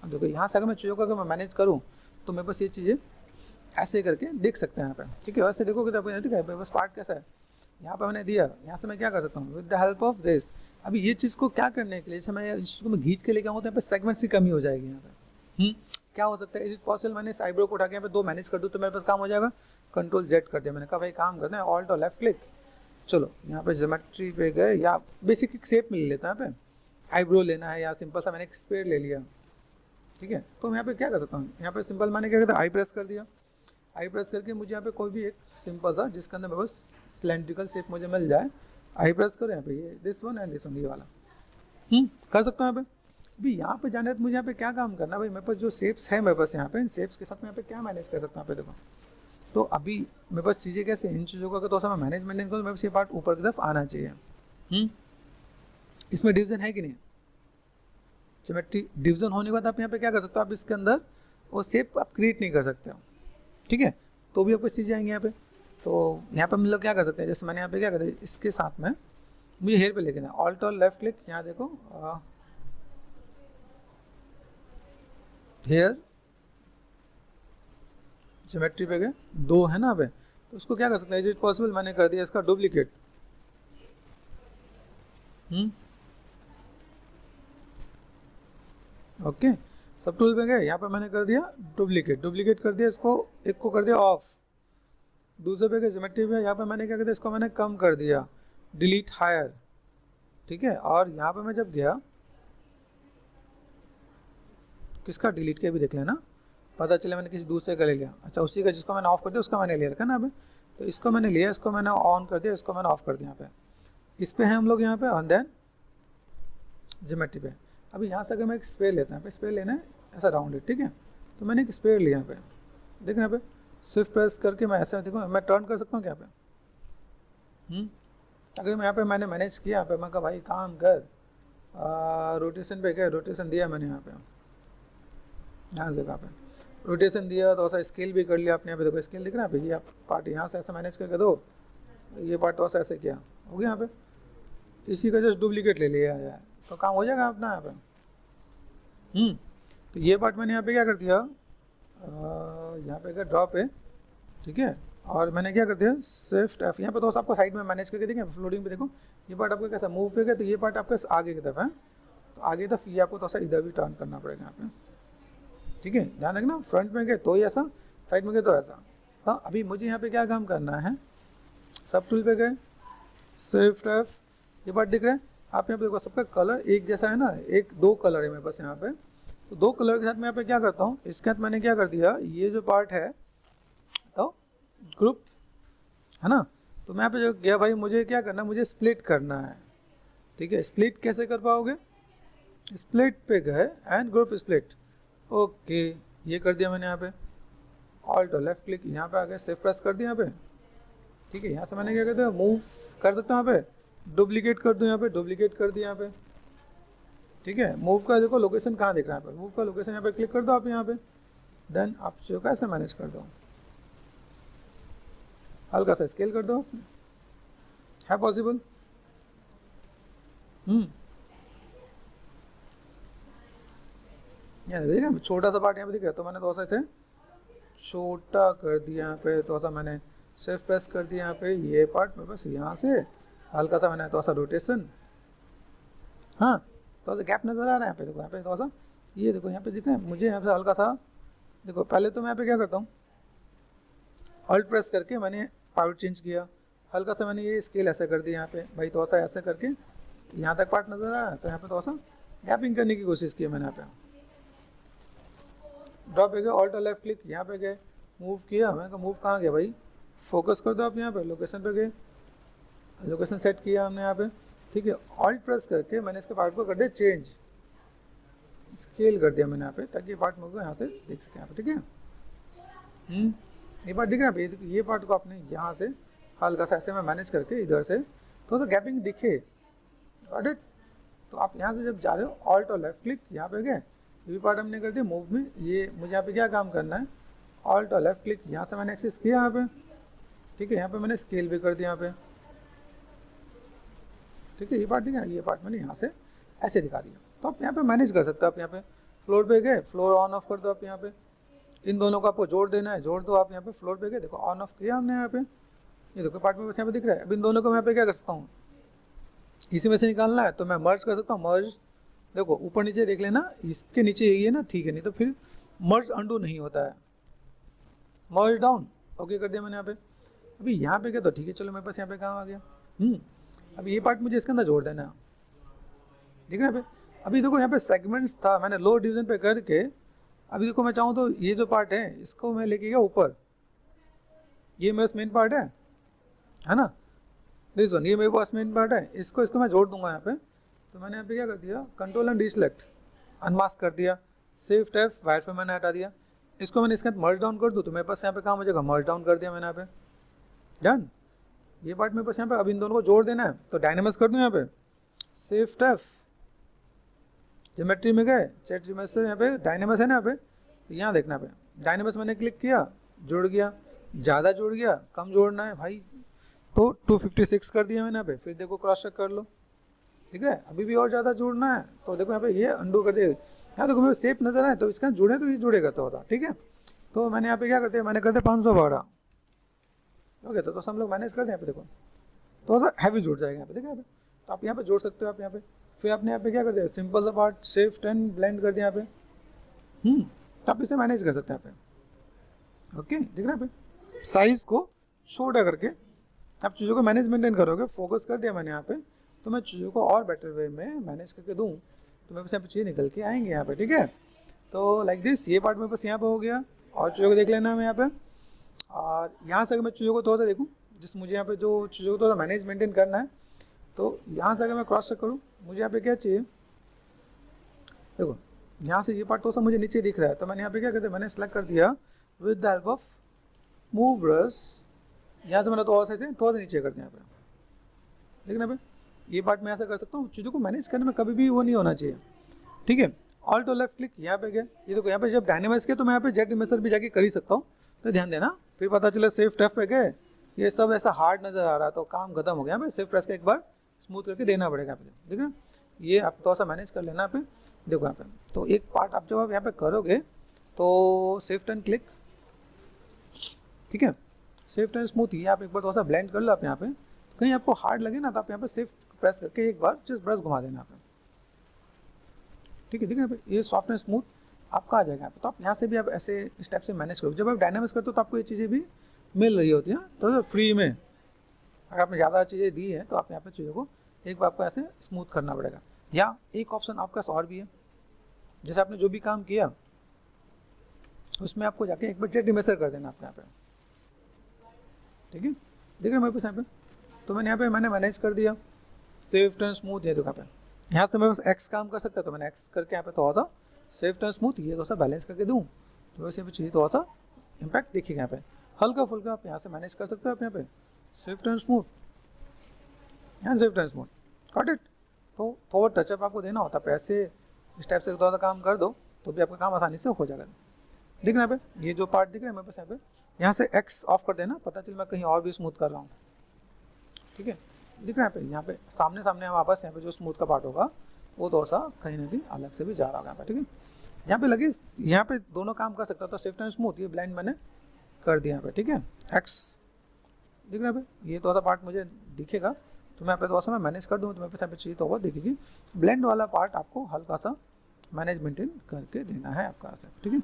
देखो, यहाँ से अगर मैं चीज़ों को अगर मैं मैनेज करूँ तो मैं बस ये चीज़ें ऐसे करके देख सकते हैं यहाँ पे, ठीक है। वैसे देखोगे तो आपको नहीं दिखा बस पार्ट कैसा है, यहाँ पे मैंने दिया, यहाँ से मैं क्या कर सकता हूँ with the help of this. अभी ये चीज़ को क्या करने के लिए, जैसे मैं इस चीज़ को मैं खींच के लेके आऊँ तो यहाँ पे सेगमेंट्स की कमी हो जाएगी यहाँ पे। क्या हो सकता है, इज इट पॉसिबल मैंने इस आईब्रो को उठा के यहाँ पे दो मैनेज कर दूँ तो मेरे पास काम हो जाएगा। कंट्रोल जेड कर दिया, मैंने कहा भाई काम करते हैं ऑल्ट और लेफ्ट क्लिक। चलो यहाँ पे ज्योमेट्री पे गए, या बेसिक एक शेप मिल लेता है यहाँ पे, आईब्रो लेना है या सिंपल सा मैंने एक स्क्वायर ले लिया, ठीक है। तो मैं यहाँ पे क्या कर सकता हूँ, यहाँ पे सिंपल मैंने क्या करता है आई प्रेस कर दिया, आई प्रेस करके मुझे यहाँ पे कोई भी एक सिंपल सा जिसके अंदर मैं बस सिलेंड्रिकल शेप मुझे मिल जाए, आई प्रेस करो यहाँ पे, ये this one and this one, ये वाला कर सकता हूँ यहाँ पे। अभी यहाँ पे जाने तो मुझे यहाँ पे क्या काम करना है भाई, मेरे पास जो शेप्स है मेरे पास यहाँ पे, इन शेप्स के साथ मैं यहाँ पे क्या मैनेज कर सकता हूँ यहाँ पे देखो। तो अभी मेरे पास चीज़ें कैसे, इन चीज़ों का अगर थोड़ा सा मैं मैनेज मेंटेन करूँ, मेरे पास ये पार्ट ऊपर की तरफ आना चाहिए। इसमें डिवीजन है कि नहीं, ज्योमेट्री डिवीजन होने के बाद आप यहाँ पे क्या कर सकते हो, आप इसके अंदर वो शेप आप क्रिएट नहीं कर सकते हो, ठीक है। तो भी आपको चीज़ें आएंगी यहाँ पे। तो यहाँ पे मतलब क्या कर सकते हैं, जैसे मैंने यहाँ पे क्या कर दिया, इसके साथ में मुझे हेयर पे लेके ना ऑल्ट और लेफ्ट क्लिक, यहाँ देखो हेयर ज्योमेट्री पे गए, दो है ना पे, तो उसको क्या कर सकते हैं, इज इट पॉसिबल मैंने कर दिया इसका डुप्लीकेट, ओके सब टूल पे गए, यहाँ पे मैंने कर दिया डुप्लीकेट कर दिया, इसको एक को कर दिया ऑफ, दूसरे पे गए ज्योमेट्री पे, यहाँ पे मैंने क्या कर दिया, इसको मैंने कम कर दिया, डिलीट हायर, ठीक है। और यहाँ पे मैं जब गया, किसका डिलीट किया भी देख लेना, पता चले मैंने किसी दूसरे का ले लिया, अच्छा उसी का जिसको मैंने ऑफ कर दिया उसका मैंने ले रखा ना अभी, तो इसको मैंने लिया, इसको मैंने ऑन कर दिया, इसको मैंने ऑफ कर दिया। यहाँ पे इस पे हैं हम लोग यहाँ पे, और देन ज्योमेट्री पे। अभी यहाँ से अगर मैं एक स्पेयर लेता हूँ, स्पेयर लेना है ऐसा राउंडेड, ठीक है। तो मैंने एक स्पेयर लिया यहाँ पे, देखना यहाँ पे स्विफ्ट प्रेस करके मैं ऐसा देखो, मैं टर्न कर सकता हूँ क्या यहाँ पे, अगर मैं यहाँ पे मैंने मैनेज किया, यहाँ पे मैं कहा भाई काम कर, रोटेशन पे गया, रोटेशन दिया मैंने यहाँ पे, यहाँ जगह पे, रोटेशन दिया, थोड़ा सा स्केल भी कर लिया आपने। यहाँ पे देखो स्केल दिख रहा है यहाँ पे, ये आप पार्ट यहाँ से ऐसे मैनेज करके दो, ये पार्ट थोड़ा सा ऐसे किया, हो गया यहाँ पे। इसी का जस्ट डुप्लीकेट ले लिया जाए तो काम हो जाएगा अपना यहाँ पे। तो ये पार्ट मैंने यहाँ पे क्या कर दिया, यहाँ पे ड्रॉप है, ठीक है, और मैंने क्या कर दिया शिफ्ट F, यहाँ पे तो आपको साइड में मैनेज करके देखें, फ्लोटिंग पे देखो ये पार्ट आपका कैसा मूव पे गया, तो ये पार्ट आपका आगे की तरफ है, तो आगे की तरफ ये आपको थोड़ा सा इधर भी टर्न करना पड़ेगा यहाँ पे, ठीक है। ध्यान रखना, फ्रंट में गए तो ही ऐसा, साइड में गए तो ऐसा। हाँ, अभी मुझे यहाँ पे क्या काम करना है, सब टूल पे गए, शिफ्ट F, ये पार्ट दिख रहा है आप यहाँ पे देखो, सबका कलर एक जैसा है ना, एक दो कलर है मेरे पास यहाँ पे, तो दो कलर के साथ मैं यहाँ पे क्या करता हूँ, इसके साथ मैंने क्या कर दिया, ये जो पार्ट है तो ग्रुप है ना, तो मैं यहाँ पे जो गया भाई, मुझे क्या करना है, मुझे स्प्लिट करना है, ठीक है। स्प्लिट कैसे कर पाओगे, स्प्लिट पे गए एंड ग्रुप स्प्लिट, ओके, ये कर दिया मैंने यहाँ पे, ऑल्ट और लेफ्ट क्लिक यहाँ पे आ गए, शिफ्ट प्रेस कर दिया यहाँ पे, ठीक है। यहाँ से मैंने क्या कर दिया, मूव कर सकता हूँ यहाँ पे, डुप्लीकेट कर दूँ यहाँ पे, डुप्लीकेट कर दिया यहाँ पे, ठीक है। मूव का देखो लोकेशन कहाँ दिख रहा है, यहाँ पे मूव का लोकेशन यहाँ पे क्लिक कर दो आप यहाँ पे, देन आप जो कैसे मैनेज कर दो, हल्का सा स्केल कर दो, है पॉसिबल। यहाँ देखिए छोटा सा पार्ट यहाँ पे दिख रहा है, तो मैंने थोड़ा सा छोटा कर दिया यहाँ पे, थोड़ा सा मैंने शिफ्ट प्रेस कर दिया यहाँ पे, ये पार्ट में बस यहाँ से हल्का सा मैंने थोड़ा सा रोटेशन, हाँ थोड़ा सा गैप नजर आ रहा है यहाँ पे, देखो यहाँ पे थोड़ा सा, ये देखो यहाँ पे दिख रहा है मुझे, यहाँ से हल्का सा देखो, पहले तो मैं यहाँ पे क्या करता हूँ, ऑल्ट प्रेस करके मैंने पार्ट चेंज किया, हल्का सा मैंने ये स्केल ऐसे कर दिया यहाँ पे भाई, थोड़ा सा ऐसे करके यहाँ तक पार्ट नजर आ रहा है, तो यहाँ पे थोड़ा सा गैपिंग करने की कोशिश की मैंने यहाँ पे, ड्रॉप पे गए, ऑल्ट और लेफ्ट क्लिक यहाँ पे गए, मूव किया, मैंने कहा मूव कहाँ गया भाई, फोकस कर दो आप यहाँ पे, लोकेशन पे गए, लोकेशन सेट किया हमने यहाँ पे, ठीक है। ऑल्ट प्रेस करके मैंने इसके पार्ट को कर दिया चेंज, स्केल कर दिया मैंने यहाँ पे, ताकि ये पार्ट मुझको यहाँ से देख सके यहाँ पे, ठीक है। ये पार्ट दिख रहा है, ये पार्ट को आपने यहाँ से हल्का सा ऐसे में मैनेज करके इधर से थोड़ा सा गैपिंग दिखे, तो आप यहाँ से जब जा रहे हो ऑल्ट और लेफ्ट क्लिक यहाँ पे गए, ये भी पार्ट हमने कर दिया मूव में, ये मुझे यहाँ पे क्या काम करना है, ऑल्ट और लेफ्ट क्लिक यहाँ से मैंने एक्सेस किया यहाँ पे, ठीक है। यहाँ पे मैंने स्केल भी कर दिया यहाँ पे, ठीक है। ये पार्ट ठीक है, ये पार्ट मैंने यहाँ से ऐसे दिखा दिया, तो आप यहाँ पे मैनेज कर सकते हो। आप यहाँ पे फ्लोर पे गए, फ्लोर ऑन ऑफ कर दो आप यहाँ पे, इन दोनों को आपको जोड़ देना है, जोड़ दो आप यहाँ पे, फ्लोर पे गए देखो ऑन ऑफ किया हमने यहाँ पे, ये देखो पार्ट में बस यहाँ पे दिख रहा है। अब इन दोनों को मैं यहाँ पे क्या कर सकता हूँ, इसी में से निकालना है तो मैं मर्ज कर सकता हूँ, मर्ज देखो ऊपर नीचे देख लेना, इसके नीचे यही है ना, ठीक है, नहीं तो फिर मर्ज अंडू नहीं होता है, मर्ज डाउन, ओके कर दिया मैंने यहाँ पे। अभी यहाँ पे क्या, तो ठीक है चलो मेरे पास यहाँ पे काम आ गया। अभी ये पार्ट मुझे इसके अंदर जोड़ देना है, ठीक है। अभी देखो यहाँ पे सेगमेंट्स था, मैंने लो डिवीजन पे करके, अभी देखो मैं चाहूँ तो ये जो पार्ट है इसको मैं लेके गया ऊपर, ये मेरा मेन पार्ट है ना, दिस वन, ये मेरे पास मेन पार्ट है, इसको मैं जोड़ दूंगा यहाँ पे। तो मैंने यहाँ पे क्या कर दिया, कंट्रोल एंड डिसलेक्ट, अनमास्क कर दिया, शिफ्ट F, वायर पे मैंने हटा दिया, इसको मैंने इसके अंदर मर्ज डाउन कर दूँ तो मेरे पास यहाँ पे काम हो जाएगा, मर्ज डाउन कर दिया मैंने यहाँ पे, डन। ये पार्ट मेरे पास यहाँ पे, अब इन दोनों को जोड़ देना है, तो डायनेमिक्स कर दूँ यहाँ पे, शिफ्ट F, ज्योमेट्री में गए, चेट ज्योमेट्री यहाँ पे डायनेमिक्स है ना यहाँ पे, तो यहाँ देखना पे डायनेमिक्स मैंने क्लिक किया, जुड़ गया, ज़्यादा जुड़ गया, कम जोड़ना है भाई तो 256 कर दिया मैंने यहाँ पे, फिर देखो क्रॉस चेक कर लो, ठीक है। अभी भी और ज़्यादा जुड़ना है तो देखो यहाँ पे ये अंडू कर दिया, यहाँ देखो मेरे शेप नजर आए तो इसका जुड़े तो ये जुड़ेगा तो होता, ठीक है। तो मैंने यहाँ पे क्या करते हैं, मैंने करते 512, ओके, तो हम लोग मैनेज करते हैं यहाँ पे, देखो थोड़ा सा हैवी जुड़ जाएगा यहाँ पे, ठीक है। तो आप यहाँ पे जोड़ सकते हो आप यहाँ पे, फिर आपने यहाँ पे क्या कर दिया, सिंपल सा पार्ट शिफ्ट एंड ब्लेंड कर दिया यहाँ पे, तो आप इसे मैनेज कर सकते हैं यहाँ पे, ओके, दिख रहा है पे साइज को छोटा करके आप चीज़ों को मैनेज मेंटेन करोगे, फोकस कर दिया मैंने यहाँ पे, तो मैं चीज़ों को और बेटर वे में मैनेज करके दूँ तो मेरे पास यहाँ पे चीज़ें निकल के आएंगे यहाँ पे, ठीक है। तो लाइक दिस, ये पार्ट मेरे पास यहाँ पे हो गया, और चीज़ों को देख लेना है यहाँ पे, और यहाँ से अगर मैं चीज़ों को थोड़ा सा देखूँ, जिस मुझे यहाँ पे जो चीज़ों को थोड़ा सा मैनेज मेंटेन करना है, तो यहाँ से अगर मैं क्रॉस चेक करूँ, मुझे यहाँ पे क्या चाहिए, देखो यहाँ से ये पार्ट थोड़ा सा मुझे नीचे दिख रहा है, तो मैंने यहाँ पे क्या करते, मैंने सेलेक्ट कर दिया with the help of move brush, यहाँ से मैंने थोड़ा सा नीचे कर दिया यहाँ पे, देखना पे ये पार्ट मैं ऐसा कर सकता हूँ। चीज़ों को मैनेज करने में कभी भी वो नहीं होना चाहिए, ठीक है। ऑल्टो लेफ्ट क्लिक यहाँ पे गया, ये देखो यहाँ पे जब डायनेमिक्स के तो मैं यहाँ पे जेट इमेजर भी जाके कर ही सकता हूँ, तो ध्यान देना। फिर पता चला सेफ F पे गए, ये सब ऐसा हार्ड नजर आ रहा, तो काम खत्म हो गया। यहाँ पे सेफ प्रेस के एक बार स्मूथ करके देना पड़ेगा यहाँ पे, ठीक है। ये आप थोड़ा सा मैनेज कर लेना यहाँ पे, देखो यहाँ पे। तो एक पार्ट आप जब आप यहाँ पे करोगे तो सेफ टर्न क्लिक, ठीक है, सेफ टर्न स्मूथ, ये आप एक बार थोड़ा सा ब्लेंड कर लो आप यहाँ पे। तो कहीं आपको हार्ड लगे ना तो आप यहाँ पे सेफ प्रेस करके एक बार जस्ट ब्रश घुमा देना यहाँ पे, ठीक है, ठीक है। यहाँ पे ये सॉफ्ट एंड स्मूथ आपका आ जाएगा यहाँ पे। तो आप यहाँ से भी आप ऐसे स्टेप से मैनेज करो। जब आप डायनामिक्स करते हो तो आपको ये चीज़ें भी मिल रही होती हैं तो फ्री में। अगर आपने ज़्यादा चीज़ें दी हैं तो आप यहाँ पे चीज़ों को एक बार आपको ऐसे स्मूथ करना पड़ेगा। या एक ऑप्शन आपका और भी है, जैसे आपने जो भी काम किया उसमें आपको जाके एक बार जेट इमेजर कर देना आप यहाँ पे, ठीक है। देख रहे हैं मेरे पास यहाँ पे, तो मैंने यहाँ पे मैनेज कर दिया सेफ टर्न स्मूथ। ये देखो यहाँ पे, यहाँ से मेरे पास एक्स काम कर सकता है तो मैंने एक्स करके यहाँ पे थोड़ा सा सेफ टर्न स्मूथ ये थोड़ा सा बैलेंस करके दूँ तो वैसे यहाँ पे चाहिए थोड़ा सा इम्पैक्ट दिखेगा। यहाँ पे हल्का फुल्का आप यहाँ से मैनेज कर सकते हो आप यहाँ पे सेफ टर्न स्मूथ, यहाँ safe turn smooth, got it. तो थोड़ा टचअप आपको देना होता है, ऐसे स्टेप से थोड़ा सा काम कर दो तो भी आपका काम आसानी से हो जाएगा। दिख रहा है यहाँ पे, ये जो पार्ट दिख रहा है मेरे पास यहाँ पे, यहाँ से एक्स ऑफ कर देना, पता चल मैं कहीं और भी स्मूथ कर रहा हूँ, ठीक है। दिख रहा है यहाँ पे सामने सामने वापस यहाँ पे जो स्मूथ का पार्ट होगा वो थोड़ा सा कहीं ना कहीं अलग से भी जा रहा होगा यहाँ पे, ठीक है। यहाँ पे लगे, यहाँ पे दोनों काम कर सकता था, सेफ टर्न स्मूथ, ये ब्लेंड मैंने कर दिया यहाँ पे, ठीक है। एक्स दिख रहा है पे, ये थोड़ा सा पार्ट मुझे दिखेगा तो मैं यहाँ पे थोड़ा सा मैं मैनेज कर दूँ तो मेरे पास यहाँ पे चाहिए तो वो दिखेगी। ब्लेंड वाला पार्ट आपको हल्का सा मैनेज मेंटेन करके देना है आपका से, ठीक है।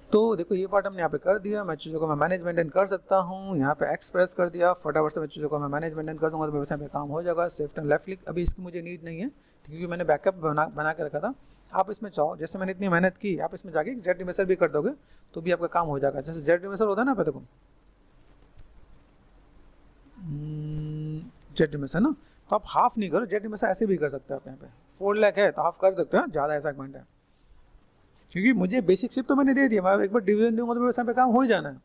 तो देखो ये पार्ट हमने यहाँ पे कर दिया, मैं चीज़ों को मैं मैनेज मेंटेन कर सकता हूँ। यहाँ पे एक्स प्रेस कर दिया, फटाफट से मैं चीज़ों को मैं मैनेज मेंटेन कर दूँगा तो मेरे यहाँ पे काम हो जाएगा। सेफ टर्न लेफ्ट क्लिक, अभी इसकी मुझे नीड नहीं है क्योंकि मैंने बैकअप बना के रखा था। आप इसमें चाहो, जैसे मैंने इतनी मेहनत की, आप इसमें जाके जेट इमेजर भी कर दोगे तो भी आपका काम हो जाएगा। जैसे जेट इमेजर होता है ना, पे देखो जेट इमेजर ना, तो आप हाफ नहीं करो, जेट इमेजर ऐसे भी कर सकते हो आप। यहाँ पे 4 लाख है तो हाफ कर सकते हो, ज़्यादा ऐसा पॉइंट है क्योंकि मुझे बेसिक शिप तो मैंने दे दिया, मैं एक बार डिवीजन दूंगा तो मेरे यहाँ पे काम हो ही जाना है।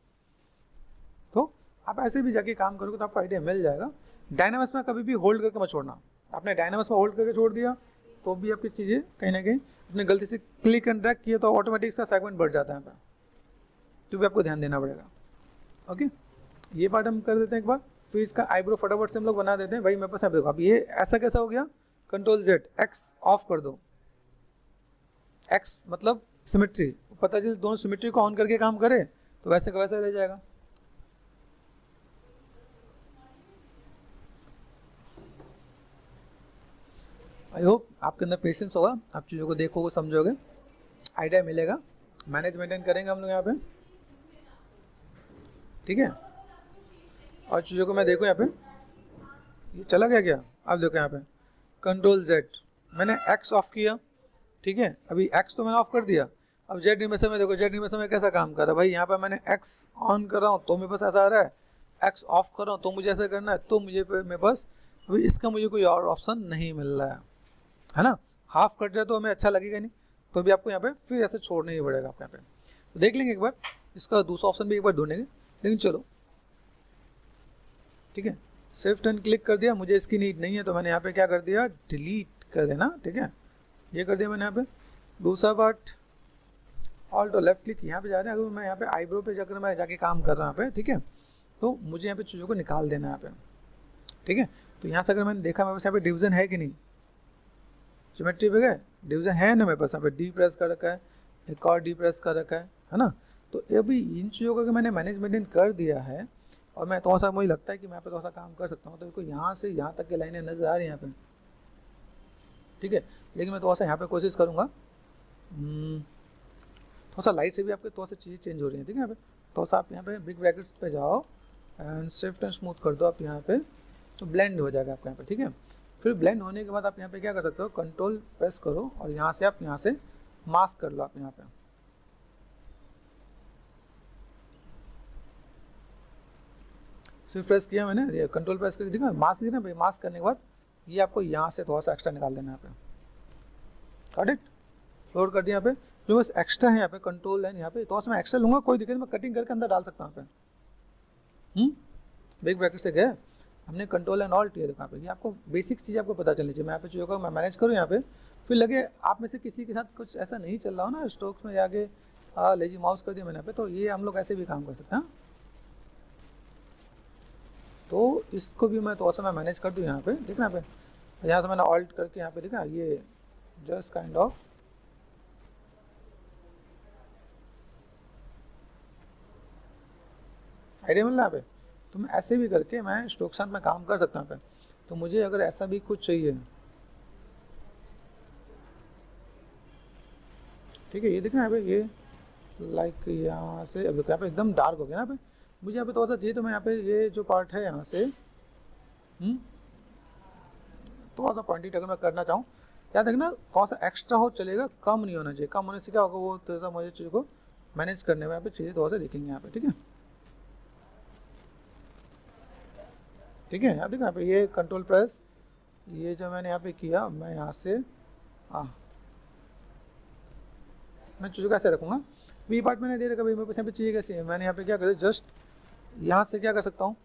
तो आप ऐसे भी जाके काम करोगे तो आपको आइडिया मिल जाएगा। डायनामिक्स में कभी भी होल्ड करके मत छोड़ना, आपने डायनामिक्स में होल्ड करके छोड़ दिया तो भी आपकी चीज़ें कहीं ना कहीं अपने गलती से क्लिक एंड ड्रैग किया तो ऑटोमेटिक इसका सेगमेंट बढ़ जाता है, तो भी आपको ध्यान देना पड़ेगा। ओके, ये पार्ट हम कर देते हैं एक बार, फिर इसका आईब्रो फटाफट से हम लोग बना देते हैं। भाई मेरे पास देखो अब ये ऐसा कैसा हो गया, कंट्रोल जेड एक्स ऑफ कर दो, एक्स मतलब सिमेट्री, पता चले दोनों सिमेट्री को ऑन करके काम करे तो वैसे का वैसा रह जाएगा। आई होप आपके अंदर पेशेंस होगा, आप चीज़ों को देखोगे समझोगे, आइडिया मिलेगा। मैनेज मेंटेन करेंगे हम लोग यहाँ पे, ठीक है। और चीज़ों को मैं देखो यहाँ पे, ये चला गया क्या, अब देखो यहाँ पे कंट्रोल जेड, मैंने एक्स ऑफ किया, ठीक है। अभी एक्स तो मैंने ऑफ कर दिया, अब जेड इमेजर में देखो, जेड इमेजर में कैसा काम कर रहा है भाई। यहाँ पे मैंने एक्स ऑन कर रहा हूँ तो मेरे पास ऐसा आ रहा है, एक्स ऑफ कर रहा हूँ तो मुझे ऐसा करना है, तो मुझे मेरे पास अभी इसका मुझे कोई और ऑप्शन नहीं मिल रहा है ना। हाफ कट जाए तो हमें अच्छा लगेगा नहीं, तो भी आपको यहाँ पे फिर ऐसे छोड़ना ही पड़ेगा आपको यहाँ पे। तो देख लेंगे एक बार, इसका दूसरा ऑप्शन भी एक बार ढूंढेंगे, लेकिन चलो ठीक है। सेफ टर्न क्लिक कर दिया, मुझे इसकी नीड नहीं है तो मैंने यहाँ पे क्या कर दिया, डिलीट कर देना, ठीक है। ये कर दिया मैंने यहाँ पे। दूसरा पार्ट ऑल्ट और लेफ्ट क्लिक, यहाँ पे जा रहे हैं, अगर मैं यहाँ पे आईब्रो पे जाकर मैं जाके काम कर रहा हूँ यहाँ पे, ठीक है, तो मुझे यहाँ पे चीज़ों को निकाल देना है यहाँ पे, ठीक है। तो यहाँ से अगर मैंने देखा मेरे पास यहाँ पे डिवीजन है कि नहीं, सिमेट्री पे गए, डिवीजन है ना मेरे पास, यहाँ पे डी प्रेस कर रखा है, एक और डी प्रेस कर रखा है ना। तो अभी इन चीज़ों को मैंने मैनेज मेंटेन कर दिया है और मैं थोड़ा सा मुझे लगता है कि मैं यहाँ पे थोड़ा सा काम कर सकता हूँ। तो देखो यहाँ से यहाँ तक की लाइनें नजर आ रही हैं यहाँ पे, ठीक है। लेकिन मैं थोड़ा सा यहाँ पे कोशिश करूँगा, थोड़ा सा लाइट से भी आपके थोड़ा सा चीज़ें चेंज हो रही हैं, ठीक है। यहाँ पे थोड़ा सा आप यहाँ पे बिग ब्रैकेट्स पे जाओ एंड शिफ्ट एंड स्मूथ कर दो आप यहाँ पे, तो ब्लेंड हो जाएगा आपका यहाँ पे, ठीक है। फिर ब्लेंड होने के बाद आप यहाँ पे क्या कर सकते हो, कंट्रोल प्रेस करो और यहाँ से आप यहाँ से मास्क कर लो आप यहाँ पे, सिर्फ प्रेस किया मैंने, कंट्रोल प्रेस करके देखा मास्क दिया ना भाई। मास्क करने के बाद ये आपको यहाँ से थोड़ा सा एक्स्ट्रा निकाल देना है यहाँ पे, गॉट इट। लोड कर दिया यहाँ पे, जो बस एक्स्ट्रा है यहाँ पे कंट्रोल लाइन यहाँ पे, थोड़ा सा मैं एक्स्ट्रा लूँगा, कोई दिक्कत नहीं, मैं कटिंग करके अंदर डाल सकता हूँ यहाँ पे। बिग ब्रैकेट से गए हमने कंट्रोल एंड ऑल्ट किया, देखो यहाँ पे, ये आपको बेसिक चीज़ आपको पता चलनी चाहिए। मैं यहाँ पे चीज़ों को मैं मैनेज करूँ यहाँ पे, फिर लगे आप में से किसी के साथ कुछ ऐसा नहीं चल रहा हो ना, स्ट्रोक्स में जाके लेजी माउस कर दिया मैंने यहाँ पे, तो ये हम लोग ऐसे भी काम कर सकते हैं। तो इसको भी मैं थोड़ा सा मैं मैनेज कर दूँ यहाँ पे, देखना यहाँ पे, यहाँ से मैंने ऑल्ट करके यहाँ पे देखना, ये जस्ट काइंड ऑफ आइडिया मिल रहा है यहाँ पे। तो मैं ऐसे भी करके मैं स्ट्रोक साथ में काम कर सकता हूँ यहाँ पे। तो मुझे अगर ऐसा भी कुछ चाहिए, ठीक है, ये देखना यहाँ पे, ये लाइक यहाँ से, अब देखो यहाँ पे एकदम डार्क हो गया यहाँ पे, मुझे यहाँ पे थोड़ा सा चाहिए, तो मैं यहाँ पे ये जो पार्ट है यहाँ से थोड़ा सा पॉइंटेड अगर मैं करना चाहूँ, याद रखना थोड़ा सा एक्स्ट्रा हो चलेगा, कम नहीं होना चाहिए। कम होने से क्या होगा, वो थोड़ा सा मुझे चीज़ों को मैनेज करने में यहाँ पे चीज़ें थोड़ा सा दिखेंगे यहाँ पे, ठीक है। ठीक है, यहाँ देखो यहाँ पे ये कंट्रोल प्रेस, ये जो मैंने यहाँ पे किया, मैं यहाँ से मैं चीज़ों को ऐसे रखूँगा। वी पार्ट मैंने दे रखा, भाई मेरे पास यहाँ पे चाहिए कैसे, मैंने यहाँ पे क्या करें, जस्ट यहाँ से क्या कर सकता हूँ,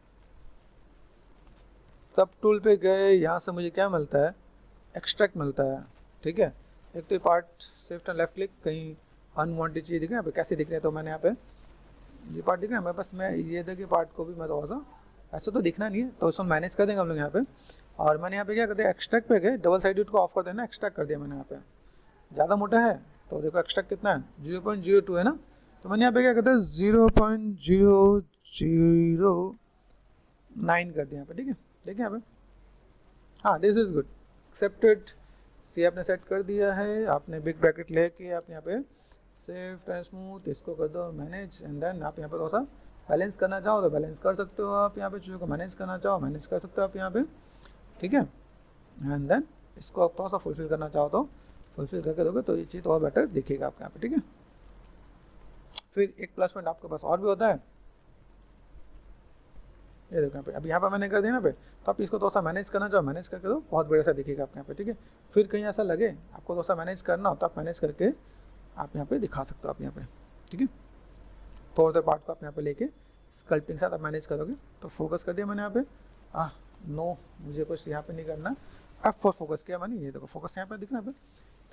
सब टूल पे गए, यहाँ से मुझे क्या मिलता है, एक्सट्रैक्ट मिलता है, ठीक है। एक तो ये part shift and left click, कहीं अनवांटेड चीज़ दिख रही है यहाँ पे, कैसे दिख रहे हैं, तो मैंने यहाँ पे ये पार्ट दिख रहा है मेरे पास, मैं ये देखिए पार्ट को भी मैं थोड़ा सा ऐसा तो दिखना नहीं है, तो उसको मैनेज कर देंगे हम लोग यहाँ पे। और मैंने यहाँ पे क्या कर दिया, एक्सट्रैक्ट पे गए, डबल साइडेड को ऑफ कर देना, एक्सट्रैक्ट कर दिया मैंने यहाँ पे। ज़्यादा मोटा है तो देखो एक्सट्रैक्ट कितना है, 0.02 है ना, तो मैंने यहाँ पे क्या करता है 0.009 कर दिया यहाँ पे, ठीक है। देखिए यहाँ पे, हाँ दिस इज़ गुड, एक्सेप्टेड, ये आपने सेट कर दिया है, आपने बिग ब्रैकेट लेके आप यहाँ पे सेफ एंड स्मूथ इसको कर दो मैनेज, एंड देन आप यहाँ पे थोड़ा सा बैलेंस करना चाहो तो बैलेंस कर सकते हो आप यहाँ पे, चीज़ों को मैनेज करना चाहो मैनेज कर सकते हो आप यहाँ पे, ठीक है। एंड देन इसको आप थोड़ा सा फुलफिल करना चाहो तो फुलफिल करके दोगे तो ये चीज़ थोड़ा बेटर दिखेगा आपके यहाँ पे, ठीक है। फिर एक प्लस पॉइंट आपके पास और भी होता है, ये देखो यहाँ पे, अब यहाँ पर मैंने कर दिया ना पे, तो आप इसको थोड़ा सा मैनेज करना चाहो मैनेज करके दो, बहुत बढ़िया सा दिखेगा आपके यहाँ पे, ठीक है। फिर कहीं ऐसा लगे आपको थोड़ा सा मैनेज करना हो तो आप मैनेज करके आप यहाँ पे दिखा सकते हो आप यहाँ पे, ठीक है। थोड़े थोड़े पार्ट को आप यहाँ पे लेके स्कल्पटिंग साथ आप मैनेज करोगे। तो फोकस कर दिया मैंने यहाँ पे, नो मुझे कुछ यहाँ पे नहीं करना, F4 फोकस किया मैंने, ये देखो फोकस यहाँ पे दिख रहा है, तो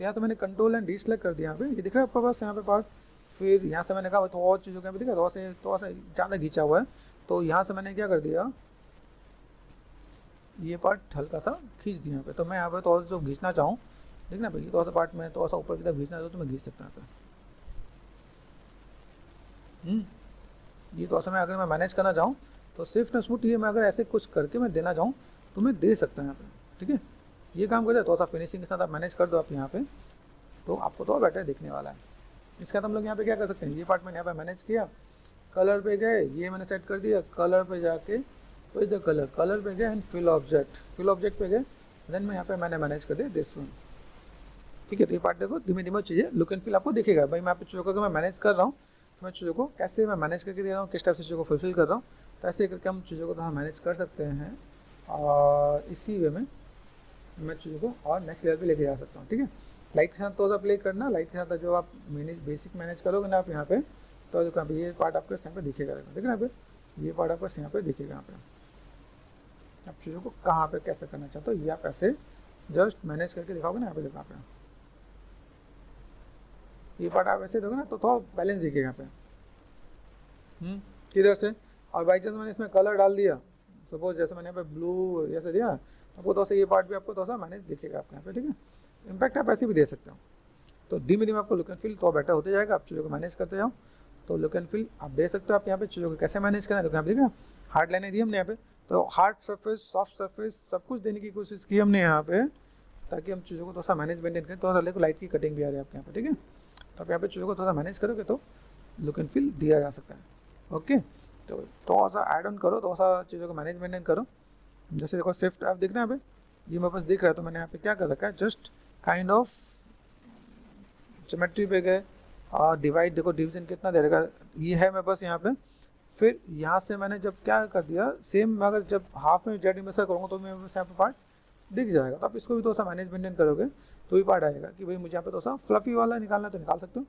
यहाँ तो मैंने कंट्रोल एंड डी सेलेक्ट कर दिया यहाँ पे, ये दिख रहा है आपके पास यहाँ पे पार्ट। फिर यहाँ से मैंने कहा तो और चीज़ों का भी दिखा, थोड़ा सा ज़्यादा खींचा हुआ है, तो यहाँ से मैंने क्या कर दिया, ये पार्ट हल्का सा खींच दिया यहाँ पे। तो मैं यहाँ पे थोड़ा सा जो खींचना चाहूँ, देखना भाई थोड़ा सा पार्ट में थोड़ा सा ऊपर की तरफ खींचना चाहूँ तो मैं खींच सकता हूँ यहाँ पे। ये थोड़ा सा मैं अगर मैं मैनेज करना चाहूँ तो सिर्फ ना स्मूथ, ये मैं अगर ऐसे कुछ करके मैं देना चाहूँ तो मैं दे सकता हूँ यहाँ पे, ठीक है। ये काम कर दे, थोड़ा सा फिनिशिंग के साथ आप मैनेज कर दो आप यहाँ पे, तो आपको थोड़ा बेटर दिखने वाला है। इसके बाद हम लोग यहाँ पे क्या कर सकते हैं, ये पार्ट मैंने यहाँ पे मैनेज किया, कलर पे गए, ये मैंने सेट कर दिया, कलर पे जाके तो इधर कलर पे गए एंड फिल ऑब्जेक्ट पे गए, देन मैं यहाँ पे मैंने मैनेज कर दिया दिस वन, ठीक है। तो ये पार्ट देखो धीमे धीमे चीज़ें लुक एंड फील आपको दिखेगा, भाई मैं यहाँ पे चीज़ों को मैं मैनेज कर रहा हूँ, तो मैं चीज़ों को कैसे मैं मैनेज करके दे रहा हूँ, किस टाइप से चीज़ों को फुलफिल कर रहा हूँ, तो ऐसे करके हम चीज़ों को तो हम मैनेज कर सकते हैं। और इसी वे में मैं चीज़ों को और नेक्स्ट लेवल पे लेके जा सकता हूँ, ठीक है। लाइट के साथ थोड़ा सा प्ले करना, लाइट के साथ जो आप बेसिक मैनेज करोगे ना आप यहाँ पे, तो देखो यहाँ पे ये पार्ट आपको यहाँ पे दिखेगा, देखो यहाँ पे ये पार्ट आपको यहाँ पे दिखेगा, यहाँ पे आप चीज़ों को कहाँ पे कैसे करना चाहते हो ये आप ऐसे जस्ट मैनेज करके दिखाओगे ना, यहाँ पे देखो यहाँ पे ये पार्ट आप ऐसे देखो ना तो थोड़ा बैलेंस दिखेगा यहाँ पे किधर से। और बाई चांस मैंने इसमें कलर डाल दिया, सपोज जैसे मैंने यहाँ पे ब्लू जैसे दिया, आपको थोड़ा सा ये पार्ट भी आपको थोड़ा सा मैनेज दिखेगा आपके यहाँ पे, ठीक है। इम्पैक्ट आप ऐसे भी दे सकते हो, तो धीमे धीमे आपको लुक एंड फील तो बेटर होते जाएगा, आप चीज़ों को मैनेज करते जाओ तो लुक एंड फील आप दे सकते हो। आप यहाँ पे चीज़ों को कैसे मैनेज करना है, तो यहाँ पे देखिए हार्ड लाइनें दी हमने यहाँ पे, तो हार्ड सरफेस सॉफ्ट सरफेस सब कुछ देने की कोशिश की हमने यहाँ पे, ताकि हम चीज़ों को थोड़ा सा मैनेज मेंटेन करें। थोड़ा सा देखो लाइट की कटिंग भी आ रही है आपके यहाँ पे, ठीक है। तो आप यहाँ पे चीज़ों को थोड़ा सा मैनेज करोगे तो लुक एंड फील दिया जा सकता है, ओके। तो थोड़ा सा ऐड ऑन करो, थोड़ा सा चीज़ों को मैनेज मेंटेन करो। जैसे देखो शिफ्ट आप दिख रहे हैं यहाँ पे, ये मेरे पास दिख रहा है, तो मैंने यहाँ पे क्या कर रखा है, जस्ट काइंड ऑफ ज्योमेट्री पे गए और डिवाइड, देखो डिवीजन कितना दे रखा ये है मेरे पास यहाँ पे। फिर यहाँ से मैंने जब क्या कर दिया, सेम अगर जब हाफ में जेड इमेज करूँगा तो मेरे पास यहाँ पे पार्ट दिख जाएगा। तो आप इसको भी थोड़ा सा मैनेज मेंटेन करोगे तो ही पार्ट आएगा कि भाई मुझे यहाँ पे थोड़ा सा फ्लफी वाला निकालना है तो निकाल सकते हो।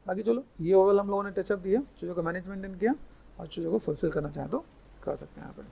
बाकी चलो ये ओवरऑल हम लोगों ने टचअप दिया, चीज़ों को मैनेज मेंटेन किया और चीज़ों को फुलफिल करना चाहें तो कर सकते हैं यहाँ पर।